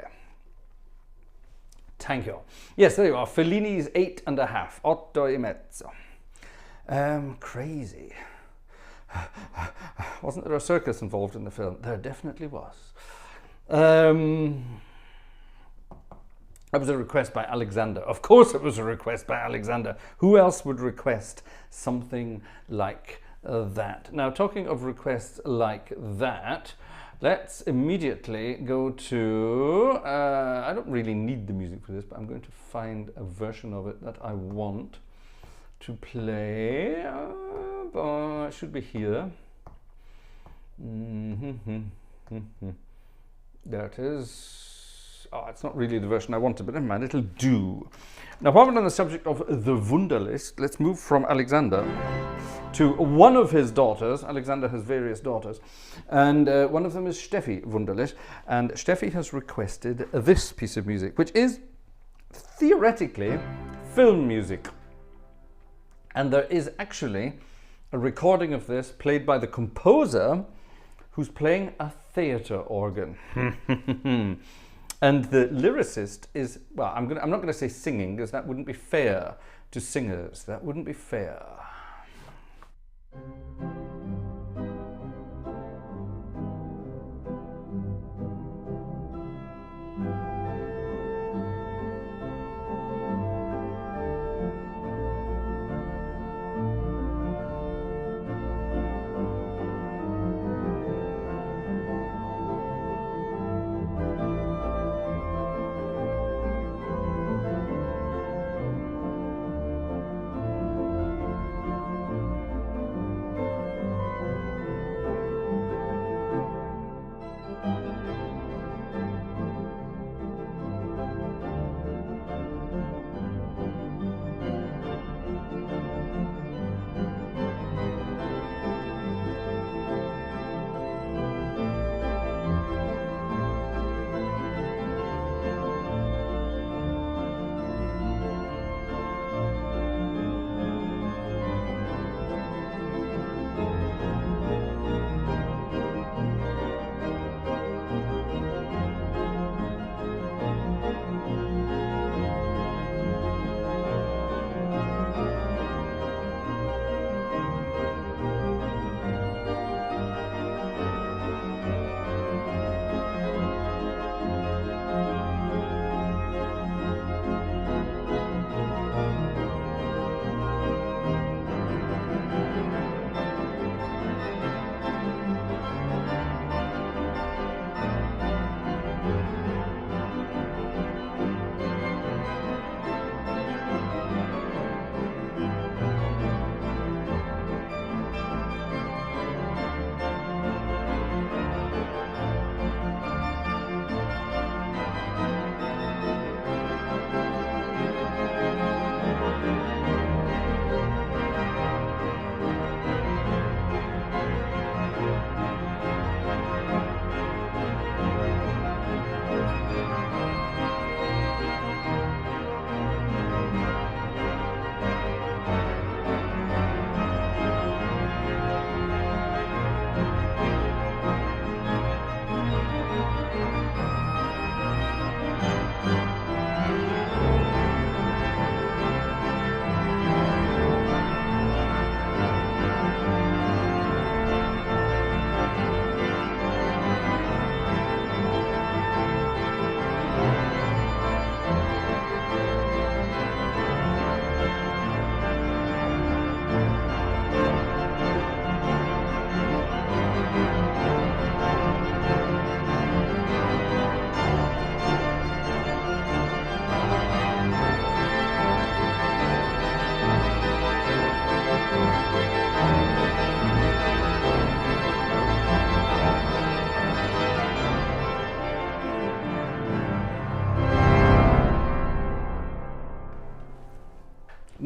[SPEAKER 1] Thank you. Yes, there you are. Fellini's 8.5. 8,5. Crazy. Wasn't there a circus involved in the film? There definitely was. That was a request by Alexander. Of course it was a request by Alexander. Who else would request something like that? Now, talking of requests like that, let's immediately go to... I don't really need the music for this, but I'm going to find a version of it that I want to play. It should be here. There it is. Oh, it's not really the version I wanted, but never mind, it'll do. Now, while we're on the subject of the Wunderlist, let's move from Alexander to one of his daughters. Alexander has various daughters, and one of them is Steffi Wunderlich, and Steffi has requested this piece of music, which is theoretically film music. And there is actually a recording of this played by the composer, who's playing a theatre organ. And the lyricist is, well, I'm not going to say singing, because that wouldn't be fair to singers. That wouldn't be fair.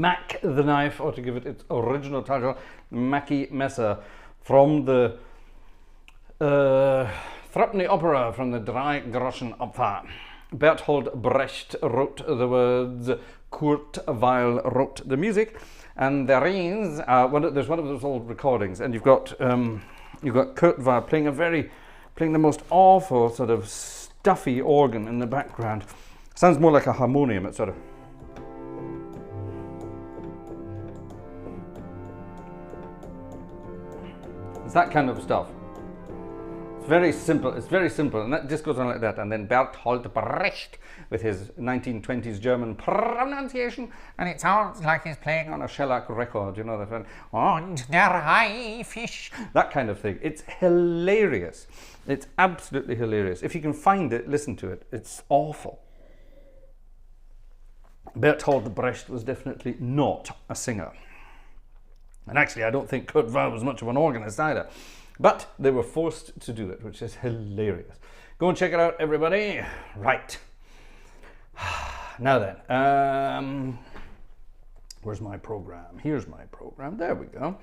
[SPEAKER 1] Mac the Knife, or to give it its original title, Mackie Messer, from the Threepenny Opera from the Drei Groschen Opfer. Bertolt Brecht wrote the words, Kurt Weill wrote the music, and there is there's one of those old recordings, and you've got Kurt Weill playing the most awful sort of stuffy organ in the background. Sounds more like a harmonium. It's sort of. It's that kind of stuff. It's very simple, and that just goes on like that. And then Bertolt Brecht with his 1920s German pronunciation, and it sounds like he's playing on a shellac record, you know, that one, und der Haifisch, that kind of thing. It's hilarious. It's absolutely hilarious. If you can find it, listen to it. It's awful. Bertolt Brecht was definitely not a singer. And actually, I don't think Kurt Weill was much of an organist either. But they were forced to do it, which is hilarious. Go and check it out, everybody. Right. Now then, where's my program? Here's my program. There we go.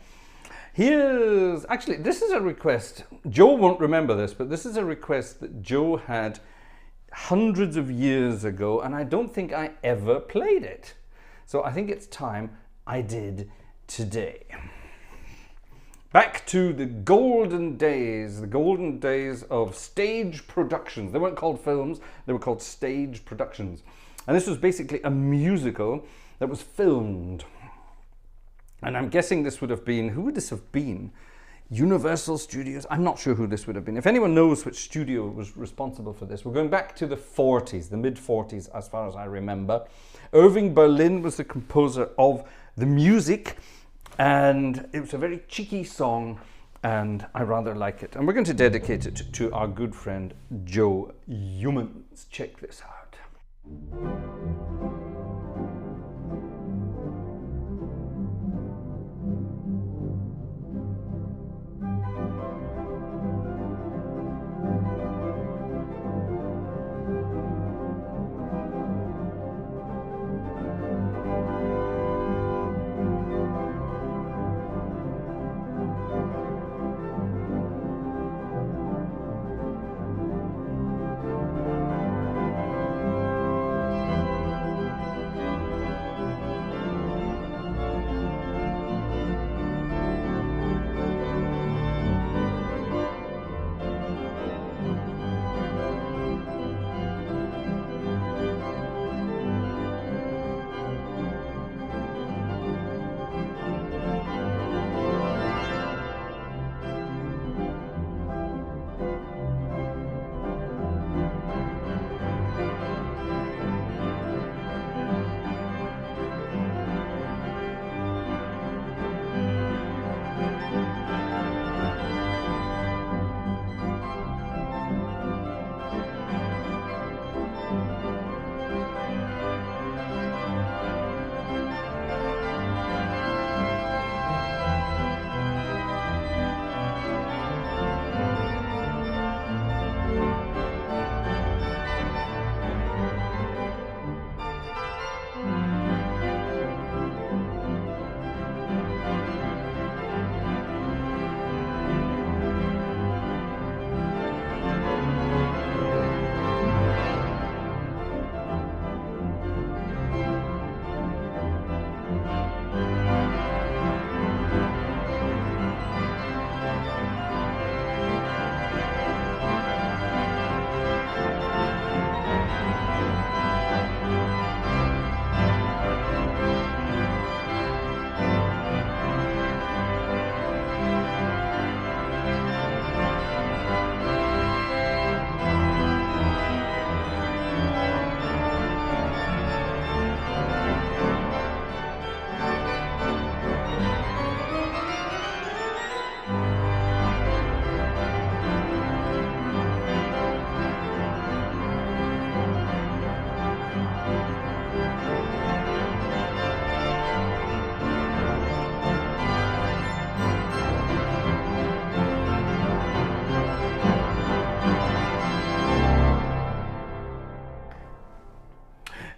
[SPEAKER 1] Actually, this is a request. Joe won't remember this, but this is a request that Joe had hundreds of years ago, and I don't think I ever played it. So I think it's time I did today. Back to the golden days of stage productions. They weren't called films, they were called stage productions. And this was basically a musical that was filmed. And I'm guessing this would have been, who would this have been? Universal Studios? I'm not sure who this would have been. If anyone knows which studio was responsible for this, we're going back to the 40s, the mid-40s as far as I remember. Irving Berlin was the composer of the music, and it was a very cheeky song, and I rather like it. And we're going to dedicate it to our good friend Joe Humans. Check this out.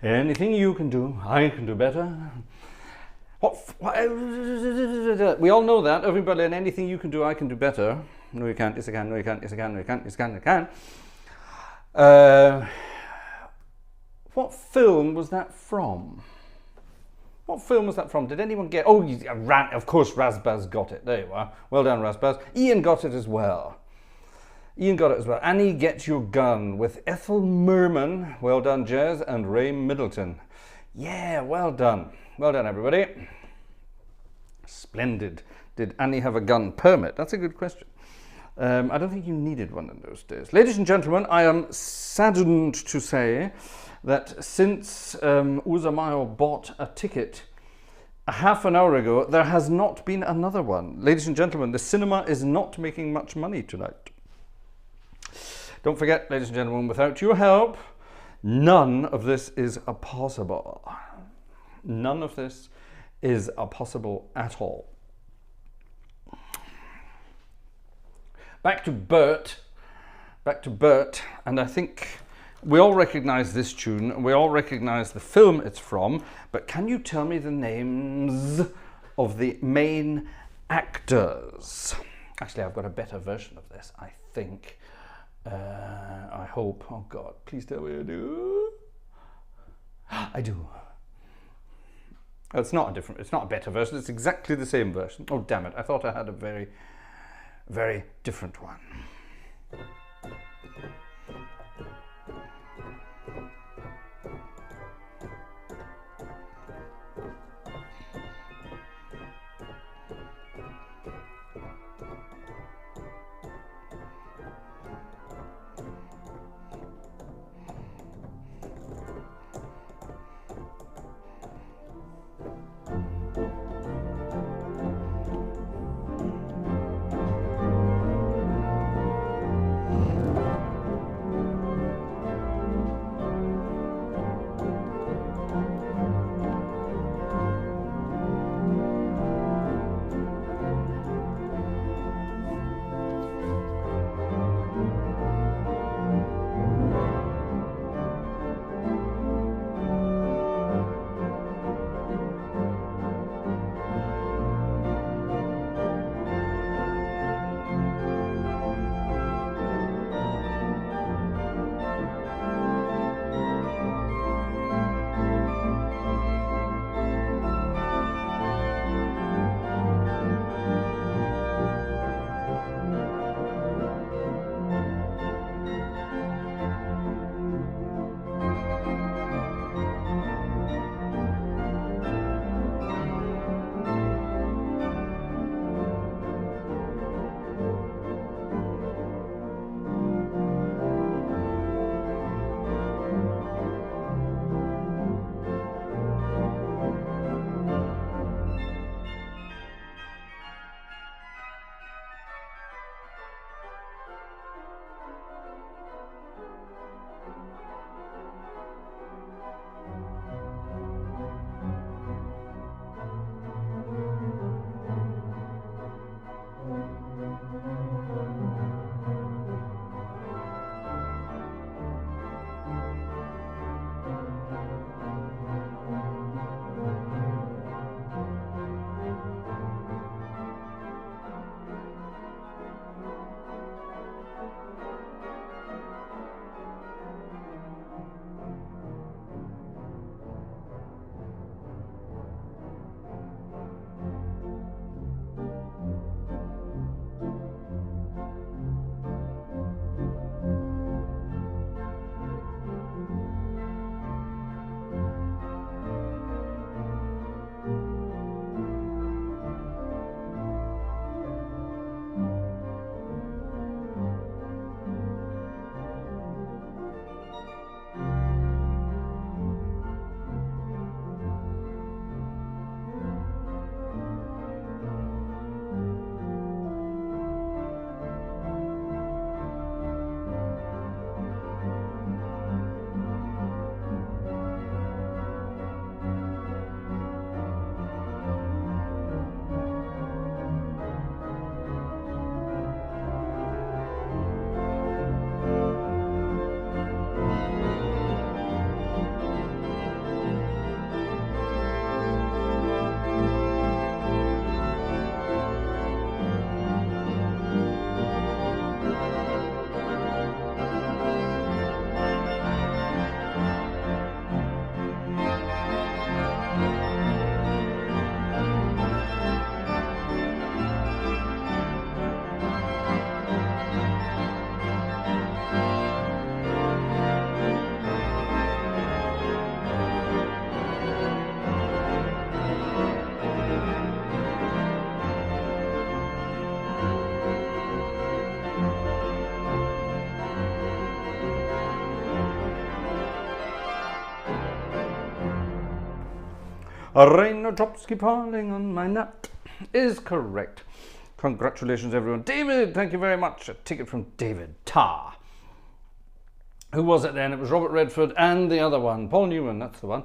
[SPEAKER 1] Anything you can do, I can do better. We all know that. Everybody, and anything you can do, I can do better. No, you can't. Yes, I can. No, you can't. Yes, I can. No, you can't. Yes, I can. I can. What film was that from? What film was that from? Did anyone get? Oh, of course, Razbaz got it. There you are. Well done, Razbaz. Ian got it as well. Annie Get Your Gun with Ethel Merman. Well done, Jez, and Ray Middleton. Yeah, well done. Well done, everybody. Splendid. Did Annie have a gun permit? That's a good question. I don't think you needed one in those days. Ladies and gentlemen, I am saddened to say that since Uza Mayo bought a ticket a half an hour ago, there has not been another one. Ladies and gentlemen, the cinema is not making much money tonight. Don't forget, ladies and gentlemen, without your help, none of this is possible. None of this is possible at all. Back to Bert, and I think we all recognize this tune, we all recognize the film it's from, but can you tell me the names of the main actors? Actually, I've got a better version of this, I think. I hope. Oh God, please tell me I do. I do. It's not a better version, it's exactly the same version. Oh damn it, I thought I had a very, very different one. Raindrops keep falling on my nut is correct. Congratulations, everyone. David, thank you very much. A ticket from David Tarr. Who was it then? It was Robert Redford and the other one, Paul Newman. That's the one.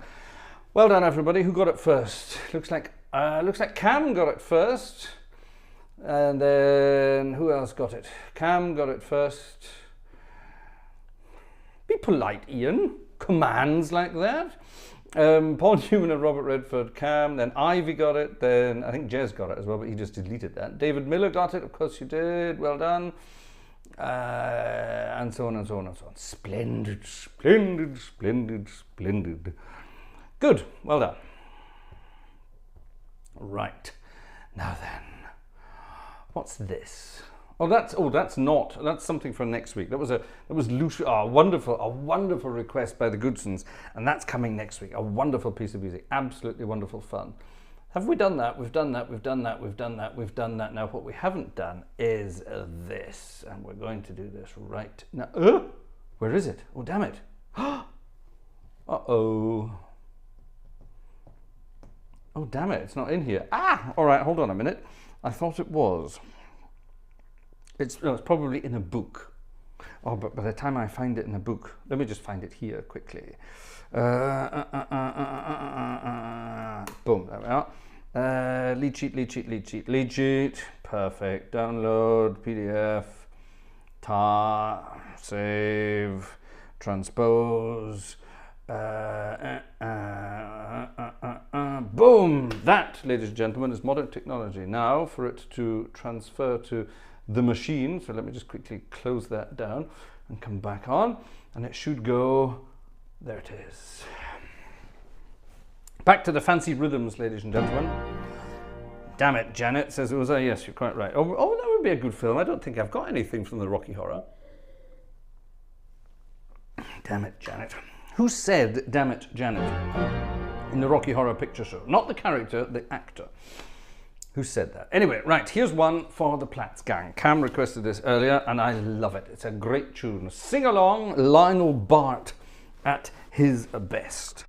[SPEAKER 1] Well done, everybody. Who got it first? Looks like Cam got it first. And then who else got it? Cam got it first. Be polite, Ian. Commands like that. Paul Newman and Robert Redford, Cam. Then Ivy got it. Then I think Jez got it as well, but he just deleted that. David Miller got it. Of course you did. Well done. And so on and so on and so on. Splendid, splendid, splendid, splendid. Good. Well done. Right. Now then. What's this? That's something for next week. That was Lucia, a wonderful request by the Goodsons, and that's coming next week. A wonderful piece of music, absolutely wonderful fun. Have we done that? We've done that. Now what we haven't done is this, and we're going to do this right now. Where is it? Oh, damn it! Uh-oh. Oh, damn it! It's not in here. All right, hold on a minute. I thought it was. It's probably in a book. Oh, but by the time I find it in a book, let me just find it here quickly. Boom, there we are. Lead sheet. Perfect. Download, PDF, tar, save, transpose. Boom! That, ladies and gentlemen, is modern technology. Now for it to transfer to the machine, so let me just quickly close that down and come back on, and it should go. There it is. Back to the fancy rhythms, ladies and gentlemen. Damn it, Janet says it was a yes, you're quite right. Oh, that would be a good film. I don't think I've got anything from the Rocky Horror. Damn it, Janet. Who said damn it, Janet in the Rocky Horror Picture Show? Not the character, the actor. Who said that? Anyway, right, here's one for the Platts gang. Cam requested this earlier, and I love it. It's a great tune. Sing along, Lionel Bart at his best.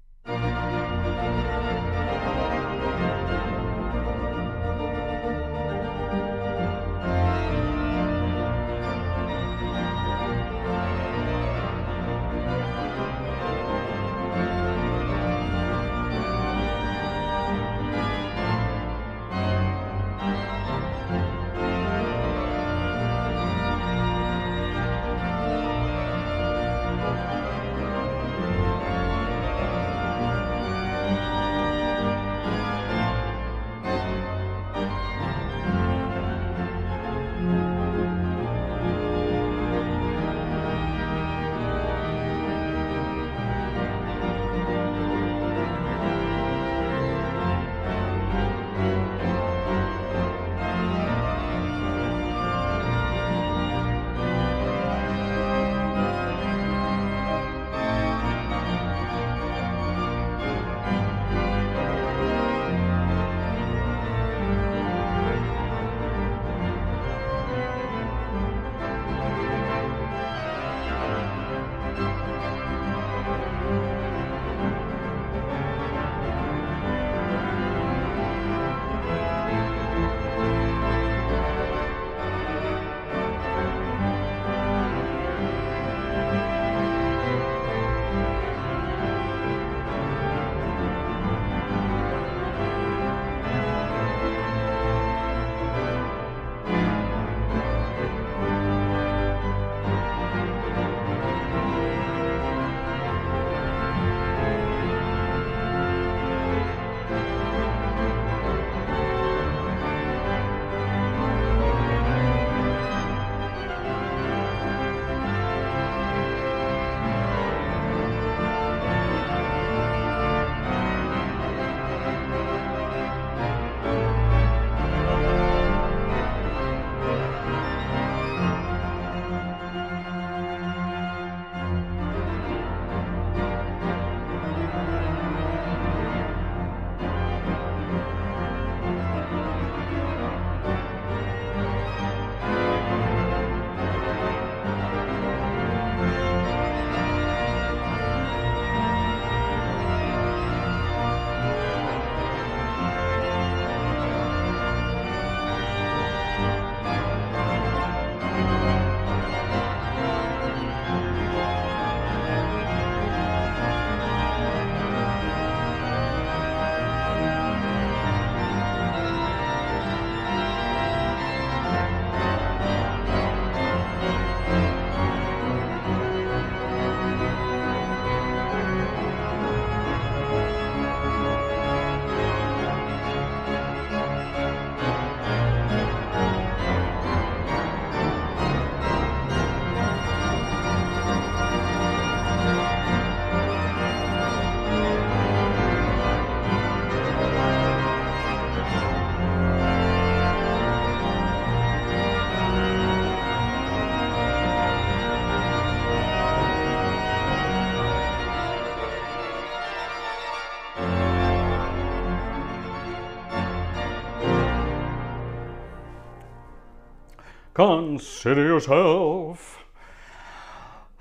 [SPEAKER 1] consider yourself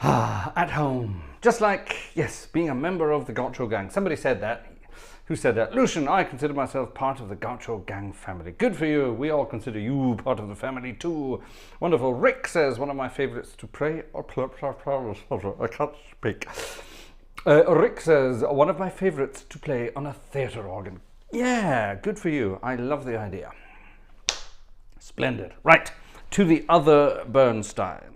[SPEAKER 1] at home. Just like, yes, being a member of the Gartshore gang. Somebody said that. Who said that? Lucian, I consider myself part of the Gartshore gang family. Good for you. We all consider you part of the family too. Wonderful. Rick says, one of my favorites to play. I can't speak. Rick says, one of my favorites to play on a theatre organ. Yeah, good for you. I love the idea. Splendid. Right, to the other Bernstein.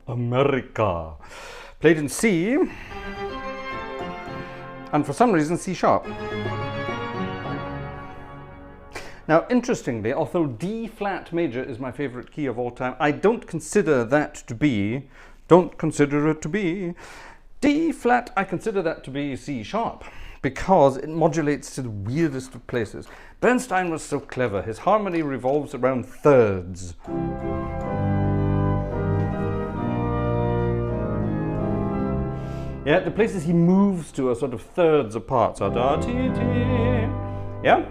[SPEAKER 1] America. Played in C, and for some reason C sharp. Now, interestingly, although D flat major is my favorite key of all time, I don't consider it to be D flat, I consider that to be C sharp. because it modulates to the weirdest of places. Bernstein was so clever. His harmony revolves around thirds. Yeah, the places he moves to are sort of thirds apart. So da ti ti. Yeah,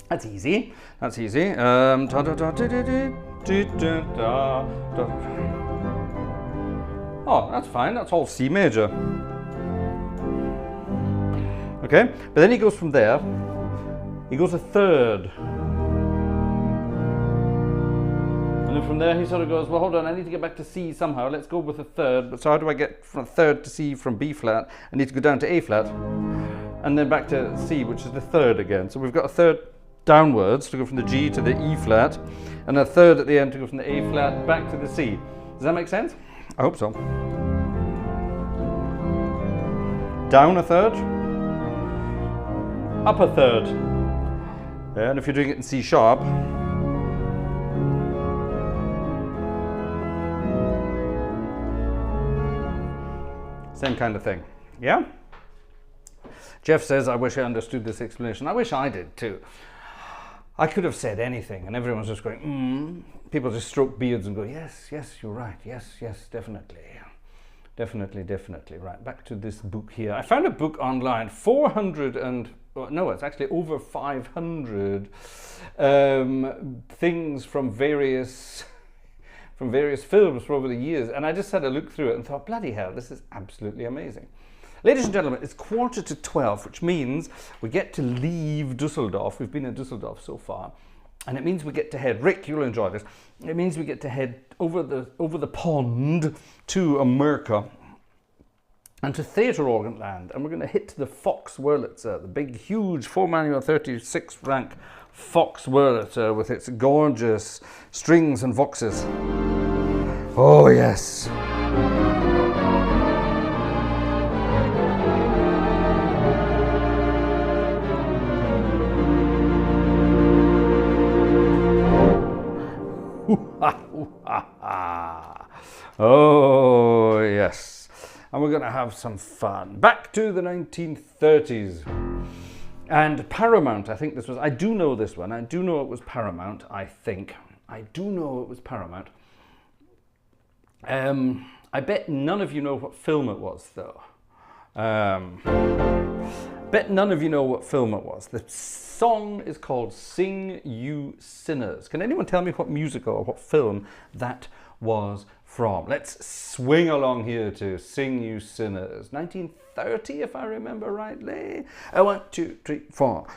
[SPEAKER 1] that's easy. That's easy. Da da da da da da da da. Oh, that's fine. That's all C major. Okay, but then he goes from there. He goes a third. And then from there he sort of goes, well, hold on, I need to get back to C somehow. Let's go with a third. But so how do I get from third to C from B flat? I need to go down to A flat. And then back to C, which is the third again. So we've got a third downwards to go from the G to the E flat. And a third at the end to go from the A flat back to the C. Does that make sense? I hope so. Down a third. Up a third. Yeah, and if you're doing it in C sharp, same kind of thing. Yeah? Jeff says, I wish I understood this explanation. I wish I did too. I could have said anything and everyone's just going, People just stroke beards and go, yes, yes, you're right. Yes, yes, definitely. Definitely, definitely. Right, back to this book here. I found a book online, 400 and, no, it's actually over 500 things from various films for over the years. And I just had a look through it and thought, bloody hell, this is absolutely amazing. Ladies and gentlemen, it's 11:45, which means we get to leave Dusseldorf. We've been in Dusseldorf so far. And it means we get to head, Rick, you'll enjoy this. It means we get to head over the pond to America and to Theatre Organland. And we're going to hit the Fox Wurlitzer, the big, huge 4-manual 36 rank Fox Wurlitzer with its gorgeous strings and voxes. Oh, yes. Oh, yes. And we're going to have some fun. Back to the 1930s. And Paramount, I think this was, I do know this one. I do know it was Paramount, I think. I do know it was Paramount. I bet none of you know what film it was, though. Bet none of you know what film it was. The song is called Sing You Sinners. Can anyone tell me what musical or what film that was from? Let's swing along here to Sing You Sinners. 1930, if I remember rightly. 1, 2, 3, 4.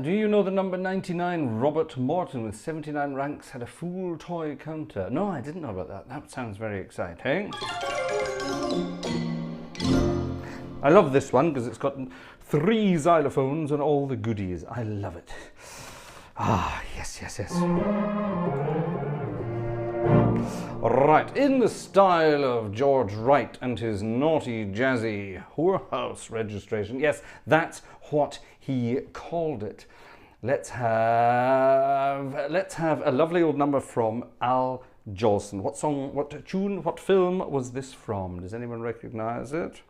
[SPEAKER 1] Do you know the number 99 Robert Morton with 79 ranks had a full toy counter? No, I didn't know about that. That sounds very exciting. I love this one because it's got 3 xylophones and all the goodies. I love it. Ah, yes, yes, yes. Right, in the style of George Wright and his naughty, jazzy whorehouse registration. Yes, that's what he called it. Let's have a lovely old number from Al Jolson. What song, what tune, what film was this from? Does anyone recognize it?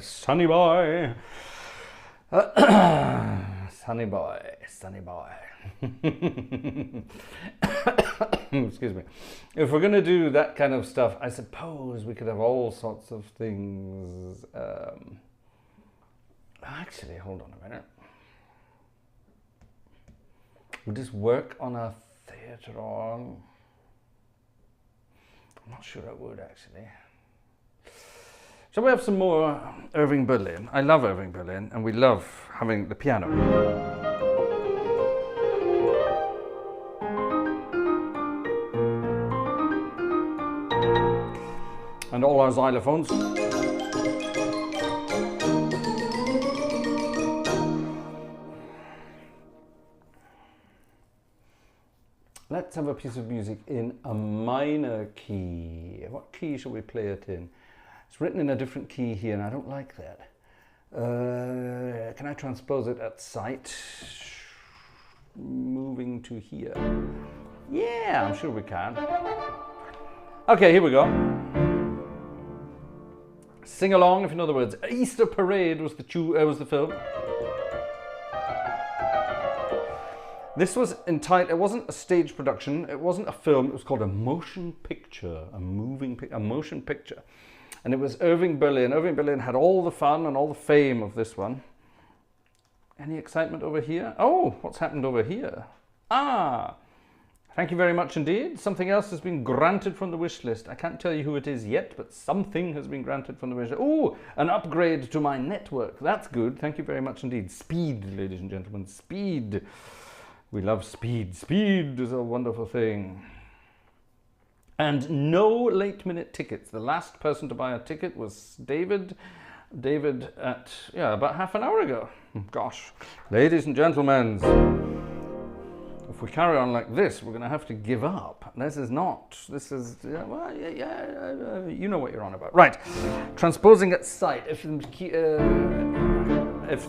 [SPEAKER 1] sunny boy. Sunny boy, sunny boy. Excuse me. If we're going to do that kind of stuff, I suppose we could have all sorts of things. Actually, hold on a minute. We'll just work on a theatre organ. I'm not sure I would, actually. Shall we have some more Irving Berlin? I love Irving Berlin, and we love having the piano. And all our xylophones. Let's have a piece of music in a minor key. What key shall we play it in? It's written in a different key here, and I don't like that. Can I transpose it at sight? Moving to here. Yeah, I'm sure we can. Okay, here we go. Sing along if you know the words. Easter Parade was the film. This was entitled, it wasn't a stage production, it wasn't a film, it was called a motion picture, a motion picture. And it was Irving Berlin. Irving Berlin had all the fun and all the fame of this one. Any excitement over here? Oh, what's happened over here? Ah, thank you very much indeed. Something else has been granted from the wish list. I can't tell you who it is yet, but something has been granted from the wish list. Oh, an upgrade to my network. That's good. Thank you very much indeed. Speed, ladies and gentlemen, speed. We love speed. Speed is a wonderful thing. And no late minute tickets. The last person to buy a ticket was David. David at, about half an hour ago. Gosh, ladies and gentlemen, if we carry on like this, we're going to have to give up. You know what you're on about. Right, transposing at sight. If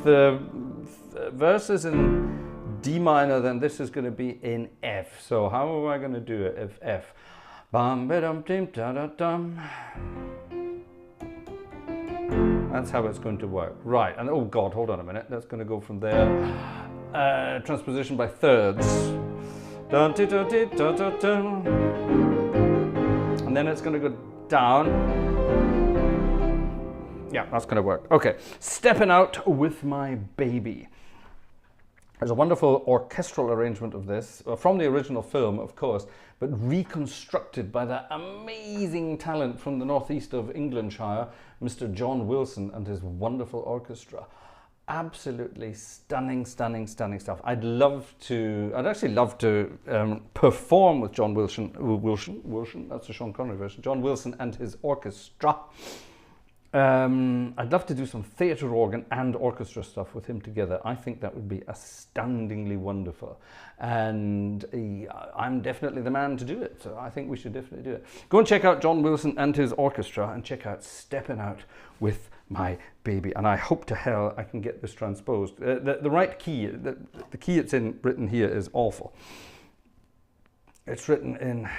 [SPEAKER 1] the verse is in D minor, then this is going to be in F. So how am I going to do it if F? Bum ba dum dim da da dum. That's how it's going to work. Right, and oh God, hold on a minute. That's going to go from there. Transposition by thirds. Dun, di, da, di, da, da, dun. And then it's going to go down. Yeah, that's going to work. Okay, stepping out with my baby. There's a wonderful orchestral arrangement of this, from the original film, of course, but reconstructed by that amazing talent from the northeast of Englandshire, Mr. John Wilson and his wonderful orchestra. Absolutely stunning, stunning, stunning stuff. I'd actually love to perform with John Wilson, that's the Sean Connery version, John Wilson and his orchestra. I'd love to do some theatre organ and orchestra stuff with him together. I think that would be astoundingly wonderful. And I'm definitely the man to do it. So I think we should definitely do it. Go and check out John Wilson and his orchestra and check out Stepping Out with My Baby. And I hope to hell I can get this transposed. The right key, the key it's in written here is awful. It's written in,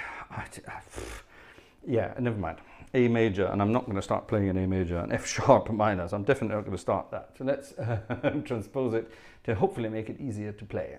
[SPEAKER 1] never mind. A major, and I'm not going to start playing an A major, and F sharp minor, so I'm definitely not going to start that. So let's transpose it to hopefully make it easier to play.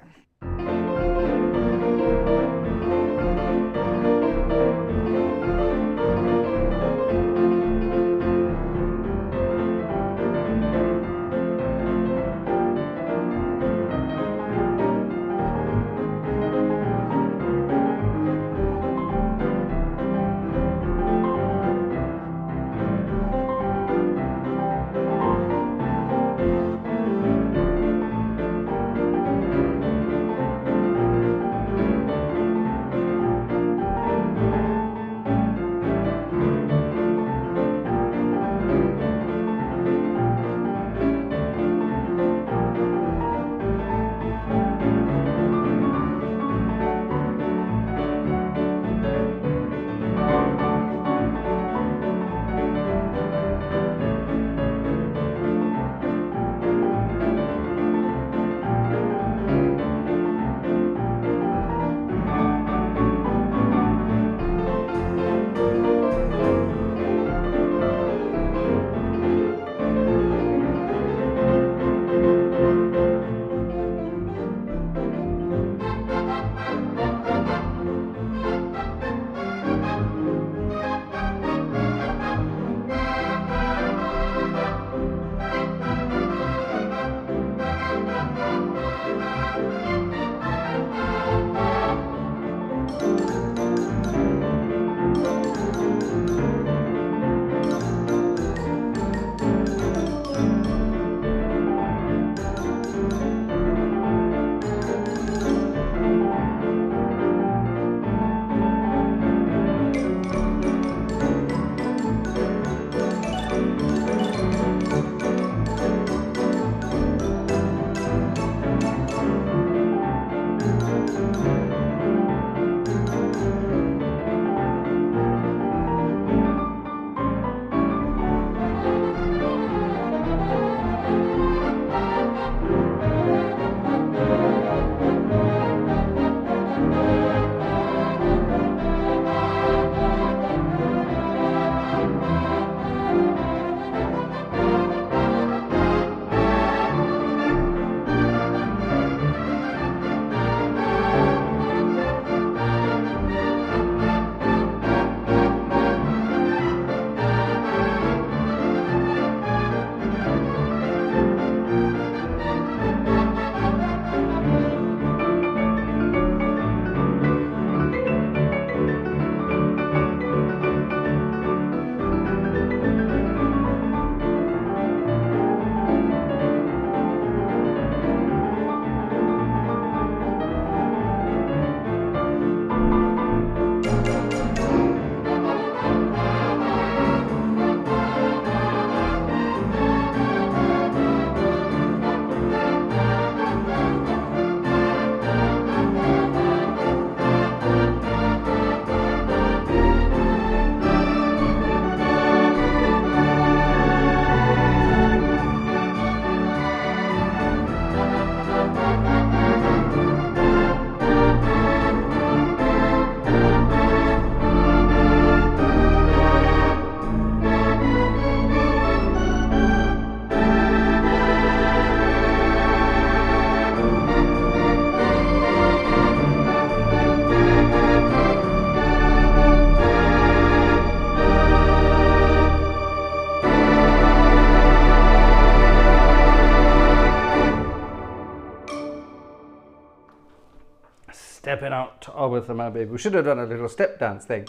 [SPEAKER 1] stepping out with my baby. We should have done a little step dance thing.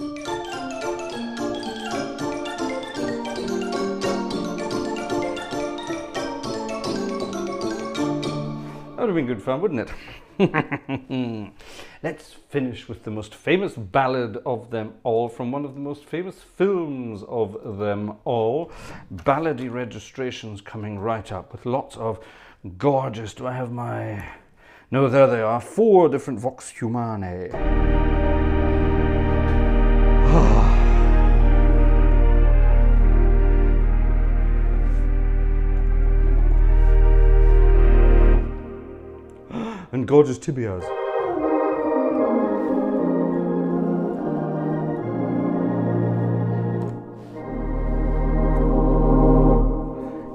[SPEAKER 1] That would have been good fun, wouldn't it? Let's finish with the most famous ballad of them all, from one of the most famous films of them all. Ballady registrations coming right up with lots of gorgeous... Do I have my... No, there they are. 4 different Vox Humanae. And gorgeous tibias.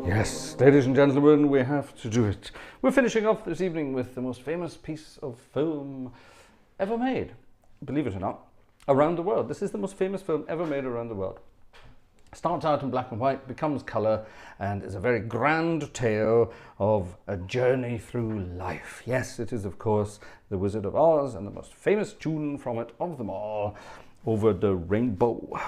[SPEAKER 1] Yes, ladies and gentlemen, we have to do it. We're finishing off this evening with the most famous piece of film ever made, believe it or not, around the world. This is the most famous film ever made around the world. Starts out in black and white, becomes colour, and is a very grand tale of a journey through life. Yes, it is, of course, The Wizard of Oz, and the most famous tune from it of them all, Over the Rainbow.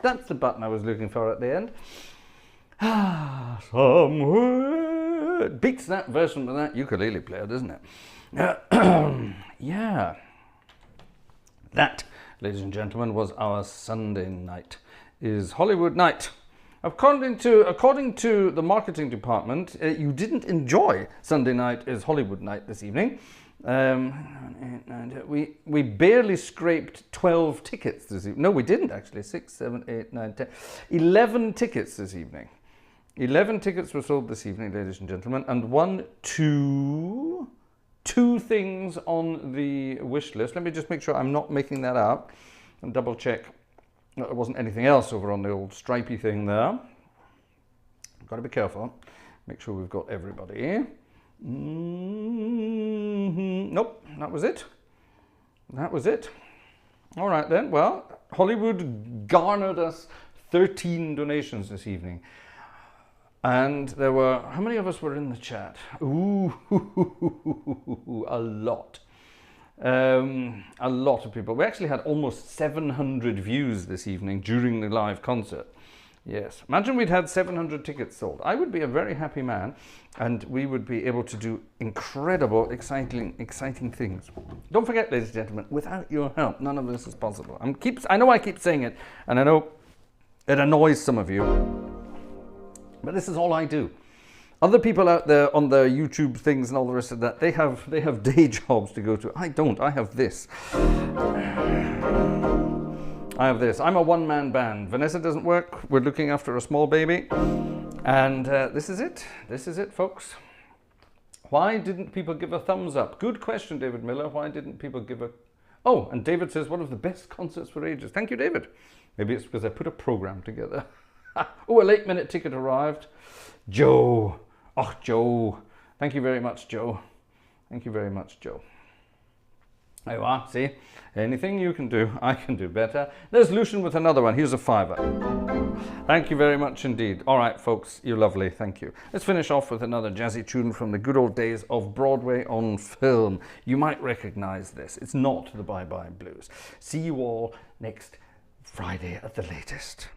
[SPEAKER 1] That's the button I was looking for at the end. Somewhere. It beats that version of that ukulele player, doesn't it? Yeah. That, ladies and gentlemen, was our Sunday night. Is Hollywood night. According to the marketing department, you didn't enjoy Sunday night is Hollywood night this evening. We barely scraped 12 tickets this evening. No, we didn't actually. 6, 7, 8, 9, 10. 11 tickets this evening. 11 tickets were sold this evening, ladies and gentlemen, and two things on the wish list. Let me just make sure I'm not making that up and double check that there wasn't anything else over on the old stripy thing there. Got to be careful. Make sure we've got everybody. Nope, that was it. That was it. All right then. Well, Hollywood garnered us 13 donations this evening. And there were, how many of us were in the chat? Ooh, a lot. A lot of people. We actually had almost 700 views this evening during the live concert. Yes. Imagine we'd had 700 tickets sold. I would be a very happy man, and we would be able to do incredible, exciting things. Don't forget, ladies and gentlemen, without your help, none of this is possible. I know I keep saying it, and I know it annoys some of you. But this is all I do. Other people out there on the YouTube things and all the rest of that, they have day jobs to go to. I don't. I have this. I have this. I'm a one-man band. Vanessa doesn't work. We're looking after a small baby. And this is it. This is it, folks. Why didn't people give a thumbs up? Good question, David Miller. Why didn't people give a... Oh, and David says, one of the best concerts for ages. Thank you, David. Maybe it's because I put a program together. Oh, a late-minute ticket arrived. Joe. Oh, Joe. Thank you very much, Joe. Thank you very much, Joe. There you are. See? Anything you can do, I can do better. There's Lucian with another one. Here's a £5. Thank you very much indeed. All right, folks. You're lovely. Thank you. Let's finish off with another jazzy tune from the good old days of Broadway on film. You might recognize this. It's not the Bye Bye Blues. See you all next Friday at the latest.